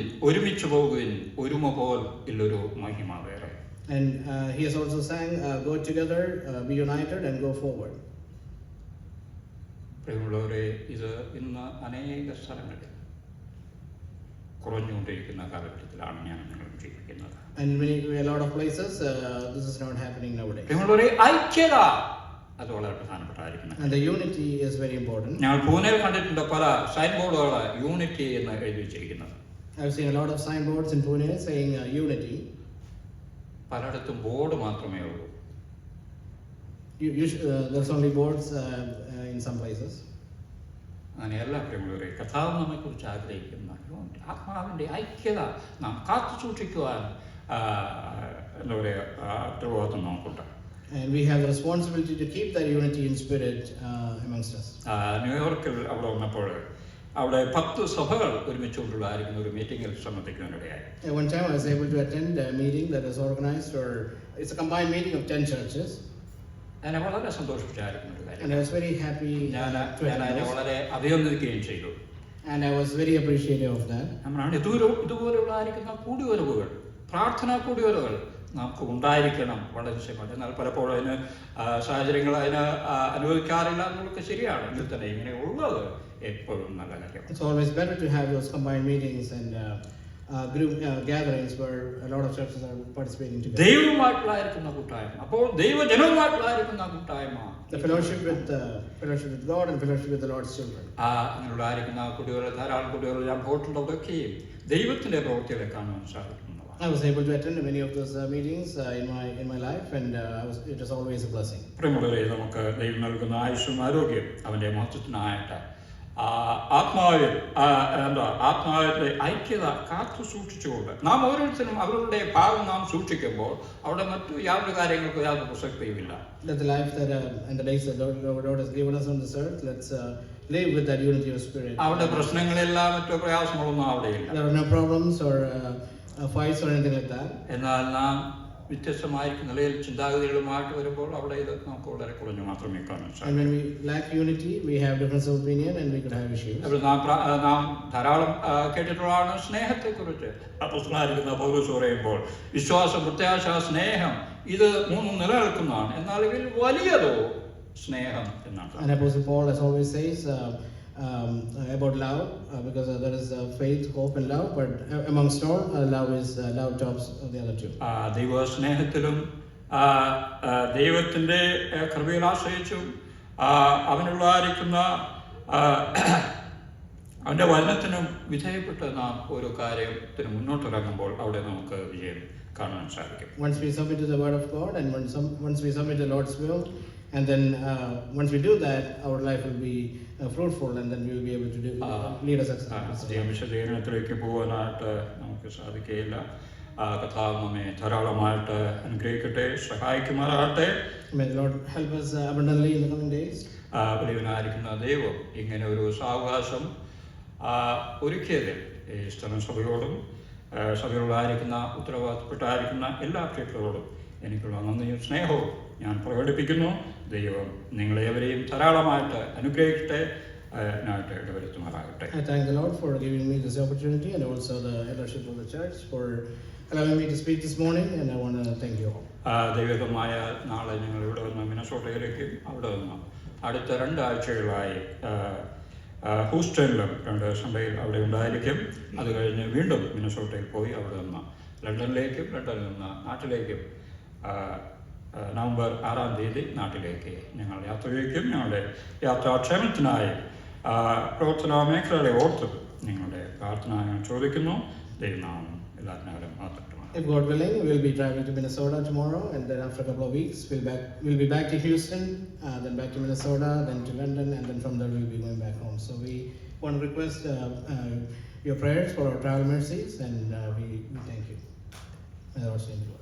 Speaker 1: ഒരുമ പോൽ ഇല്ലൊരു മഹിമ വേറെ.
Speaker 2: And he has also sang go together, be united and go forward.
Speaker 1: പ്രിയമുള്ളവരെ, ഇത് ഇന്ന് അനേക സ്ഥലങ്ങളിൽ കുറഞ്ഞുകൊണ്ടിരിക്കുന്ന കാലഘട്ടത്തിലാണ് ഞാൻ നിങ്ങൾ ജീവിക്കുന്നത്.
Speaker 2: And a lot of places this is not happening nowadays.
Speaker 1: പ്രിയമുള്ളവരെ, ഐക്യത അത് വളരെ പ്രധാനപ്പെട്ടായിരിക്കുന്നു.
Speaker 2: And the unity is very important.
Speaker 1: ഞാൻ പൂനെയിൽ കണ്ടിട്ടുണ്ട് പല സൈൻ ബോർഡുകൾ യൂണിറ്റി എന്ന് എഴുതി വെച്ചിരിക്കുന്നത്.
Speaker 2: I've seen a lot of signboards in Pune saying unity.
Speaker 1: പലയിടത്തും ബോർഡ് മാത്രമേ ഉള്ളൂ.
Speaker 2: There's only boards in some places.
Speaker 1: അങ്ങനെയല്ല പ്രിയമുള്ളവരെ, കർത്താവ് നമ്മെക്കുറിച്ച് ആഗ്രഹിക്കുന്ന ആത്മാവിൻ്റെ ഐക്യത നാം കാത്തു സൂക്ഷിക്കുവാൻ എന്താ പറയുക ഉത്തരവാദിത്വം നമുക്കുണ്ട്.
Speaker 2: And we have the responsibility to keep that unity in spirit amongst us.
Speaker 1: ന്യൂയോർക്കിൽ അവിടെ വന്നപ്പോൾ അവിടെ 10 സഭകൾ ഒരുമിച്ചുകൊണ്ടുള്ളതായിരിക്കുന്ന ഒരു മീറ്റിംഗിൽ സംബന്ധിക്കാനിടയായി.
Speaker 2: At one time I was able to attend a meeting that was organized, or it's a combined meeting of 10 churches.
Speaker 1: എന്നെ വളരെ സന്തോഷിപ്പിച്ചായിരിക്കുന്ന ഒരു കാര്യം.
Speaker 2: And I was very happy.
Speaker 1: ഞാൻ അതിനെ വളരെ അഭിനന്ദിക്കുകയും ചെയ്തു.
Speaker 2: And I was very appreciative of that.
Speaker 1: നമ്മളാണ് ഇതുപോലെയുള്ളതായിരിക്കുന്ന കൂടിവരവുകൾ, പ്രാർത്ഥനാ കൂടിവരവുകൾ നമുക്ക് ഉണ്ടായിരിക്കണം വളരെ ശരിയാണ്. എന്നാൽ പലപ്പോഴും അതിന് സാഹചര്യങ്ങൾ അതിന് അനുവദിക്കാറില്ല എന്നുള്ളത് ശരിയാണ്. എങ്കിൽ തന്നെ ഇങ്ങനെ ഉള്ളത് എപ്പോഴും നല്ല കാര്യമാണ്.
Speaker 2: It's always better to have those combined meetings and group gatherings where a lot of churches are participating together.
Speaker 1: ദൈവവുമായിട്ടുള്ളായിരിക്കുന്ന കൂട്ടായ്മ, അപ്പോൾ ദൈവജനവുമായിട്ടുള്ളായിരിക്കുന്ന കൂട്ടായ്മ,
Speaker 2: the fellowship with God and fellowship with the Lord's children.
Speaker 1: അങ്ങനെയുള്ളതായിരിക്കുന്ന ധാരാളം കുടികൾ ഞാൻ പോയിട്ടുള്ളതൊക്കെയും ദൈവത്തിന്റെ പ്രവൃത്തികളെ കാണുവാൻ സാധിക്കുന്നതാണ്.
Speaker 2: I was able to attend many of those meetings in my life, and it was always a blessing.
Speaker 1: പ്രിയമുള്ളവരെ, നമുക്ക് ദൈവം നൽകുന്ന ആയുസ്സും ആരോഗ്യം അവന്റെ മഹത്വത്തിനായിട്ട് ആത്മാവിന്റെ ഐക്യത കാത്തു സൂക്ഷിച്ചുകൊണ്ട് നാം ഓരോരുത്തരും അവരുടെ ഭാഗം നാം സൂക്ഷിക്കുമ്പോൾ അവിടെ മറ്റു യാതൊരു കാര്യങ്ങൾക്കും യാതൊരു പ്രസക്തിയുമില്ല.
Speaker 2: That the life that and the days that Lord has given us on this earth, let's live with that unity of spirit.
Speaker 1: അവിടെ പ്രശ്നങ്ങളെല്ലാം മറ്റു പ്രയാസങ്ങളൊന്നും അവിടെയില്ല.
Speaker 2: There are no problems or fights or anything like that.
Speaker 1: എന്നാൽ നാം വ്യത്യസ്തമായിരിക്കുന്ന നിലയിൽ ചിന്താഗതികളുമായിട്ട് വരുമ്പോൾ അവിടെ ഇത് നമുക്ക് വളരെ കുറഞ്ഞു മാത്രമേ കാണാൻ സാധിക്കൂ.
Speaker 2: And when we lack unity, we have difference of opinion and we could have issues.
Speaker 1: നാം ധാരാളം കേട്ടിട്ടുള്ളതാണ് സ്നേഹത്തെക്കുറിച്ച്. അപ്പോസ്തലനായിരിക്കുന്ന പൗലോസ് പറയുമ്പോൾ വിശ്വാസം, പ്രത്യാശ, സ്നേഹം ഇത് മൂന്നും നിലനിൽക്കുന്നതാണ്, എന്നാൽ ഇതിൽ വലിയതോ സ്നേഹം എന്നാണ്.
Speaker 2: And Apostle Paul as always says about love, because there is faith, hope and love, but amongst all love tops the other two.
Speaker 1: ദൈവ സ്നേഹത്തിലും ദൈവത്തിന്റെ കൃപയിൽ ആശ്രയിച്ചും അവനുള്ളായിരിക്കുന്ന അവന്റെ വചനത്തിനും വിധേയപ്പെട്ട് നാം ഓരോ കാര്യത്തിന് മുന്നോട്ടിറങ്ങുമ്പോൾ അവിടെ നമുക്ക് വിജയം കാണാൻ സാധിക്കും.
Speaker 2: Once we submit to the word of God and once we submit to the Lord's will, and then once we do that, our life will be fruitful, and then we will be able to lead a successful.
Speaker 1: വിശദീകരണത്തിലേക്ക് പോകാനായിട്ട് നമുക്ക് സാധിക്കുകയില്ല. കർത്താവ് നമ്മെ ധാരാളമായിട്ട് അനുഗ്രഹിക്കട്ടെ, സഹായിക്കുമാറാകട്ടെ.
Speaker 2: May the Lord help us abundantly in the coming days.
Speaker 1: വലിയവനായിരിക്കുന്ന ദൈവം ഇങ്ങനെ ഒരു സാവകാശം ഒരുക്കിയതിൽ ഈ സ്ഥലം സഭയോടും സഭയോടായിരിക്കുന്ന ഉത്തരവാദിത്തപ്പെട്ടായിരിക്കുന്ന എല്ലാ പ്രിയപ്പെട്ടവരോടും എനിക്കുള്ള നന്ദിയും സ്നേഹവും ഞാൻ പ്രകടിപ്പിക്കുന്നു. ദൈവം നിങ്ങളേവരെയും ധാരാളമായിട്ട് അനുഗ്രഹിക്കട്ടെ, നായിട്ട് ഇടവരുത്തുമാറാകട്ടെ.
Speaker 2: I thank the Lord for giving me this opportunity and also the eldership of the church for allowing me to speak this morning, and I want to thank you all.
Speaker 1: ദൈവമായ നാളെ ഞങ്ങൾ ഇവിടെ വന്ന് മിനസോട്ടയിലേക്കും അവിടെ നിന്ന് അടുത്ത 2 ആഴ്ചകളായി ഹൂസ്റ്റണിലും 2 സൺഡേയിൽ അവിടെ ഉണ്ടായിരിക്കും. അത് കഴിഞ്ഞ് വീണ്ടും മിനസോട്ടയിൽ പോയി അവിടെ നിന്ന് ലണ്ടനിലേക്കും ലണ്ടനിൽ നിന്ന് നാട്ടിലേക്കും നവംബർ 6-ാം തീയതി നാട്ടിലേക്ക് ഞങ്ങൾ യാത്ര ചെയ്യും. ഞങ്ങളുടെ യാത്രാക്ഷേമത്തിനായി പ്രവർത്തന മേഖലകളെ ഓർത്ത് നിങ്ങളുടെ പ്രാർത്ഥന ഞാൻ ചോദിക്കുന്നു. ദൈവനാമം എല്ലാത്തിനാലും മാത്രം.
Speaker 2: If God willing, we'll be driving to Minnesota tomorrow, and then after a couple of weeks, we'll be back to Houston, then back to Minnesota, then to London, and then from there we'll be going back home. So we want to request your prayers for our travel mercies, and we thank you. May the Lord save you.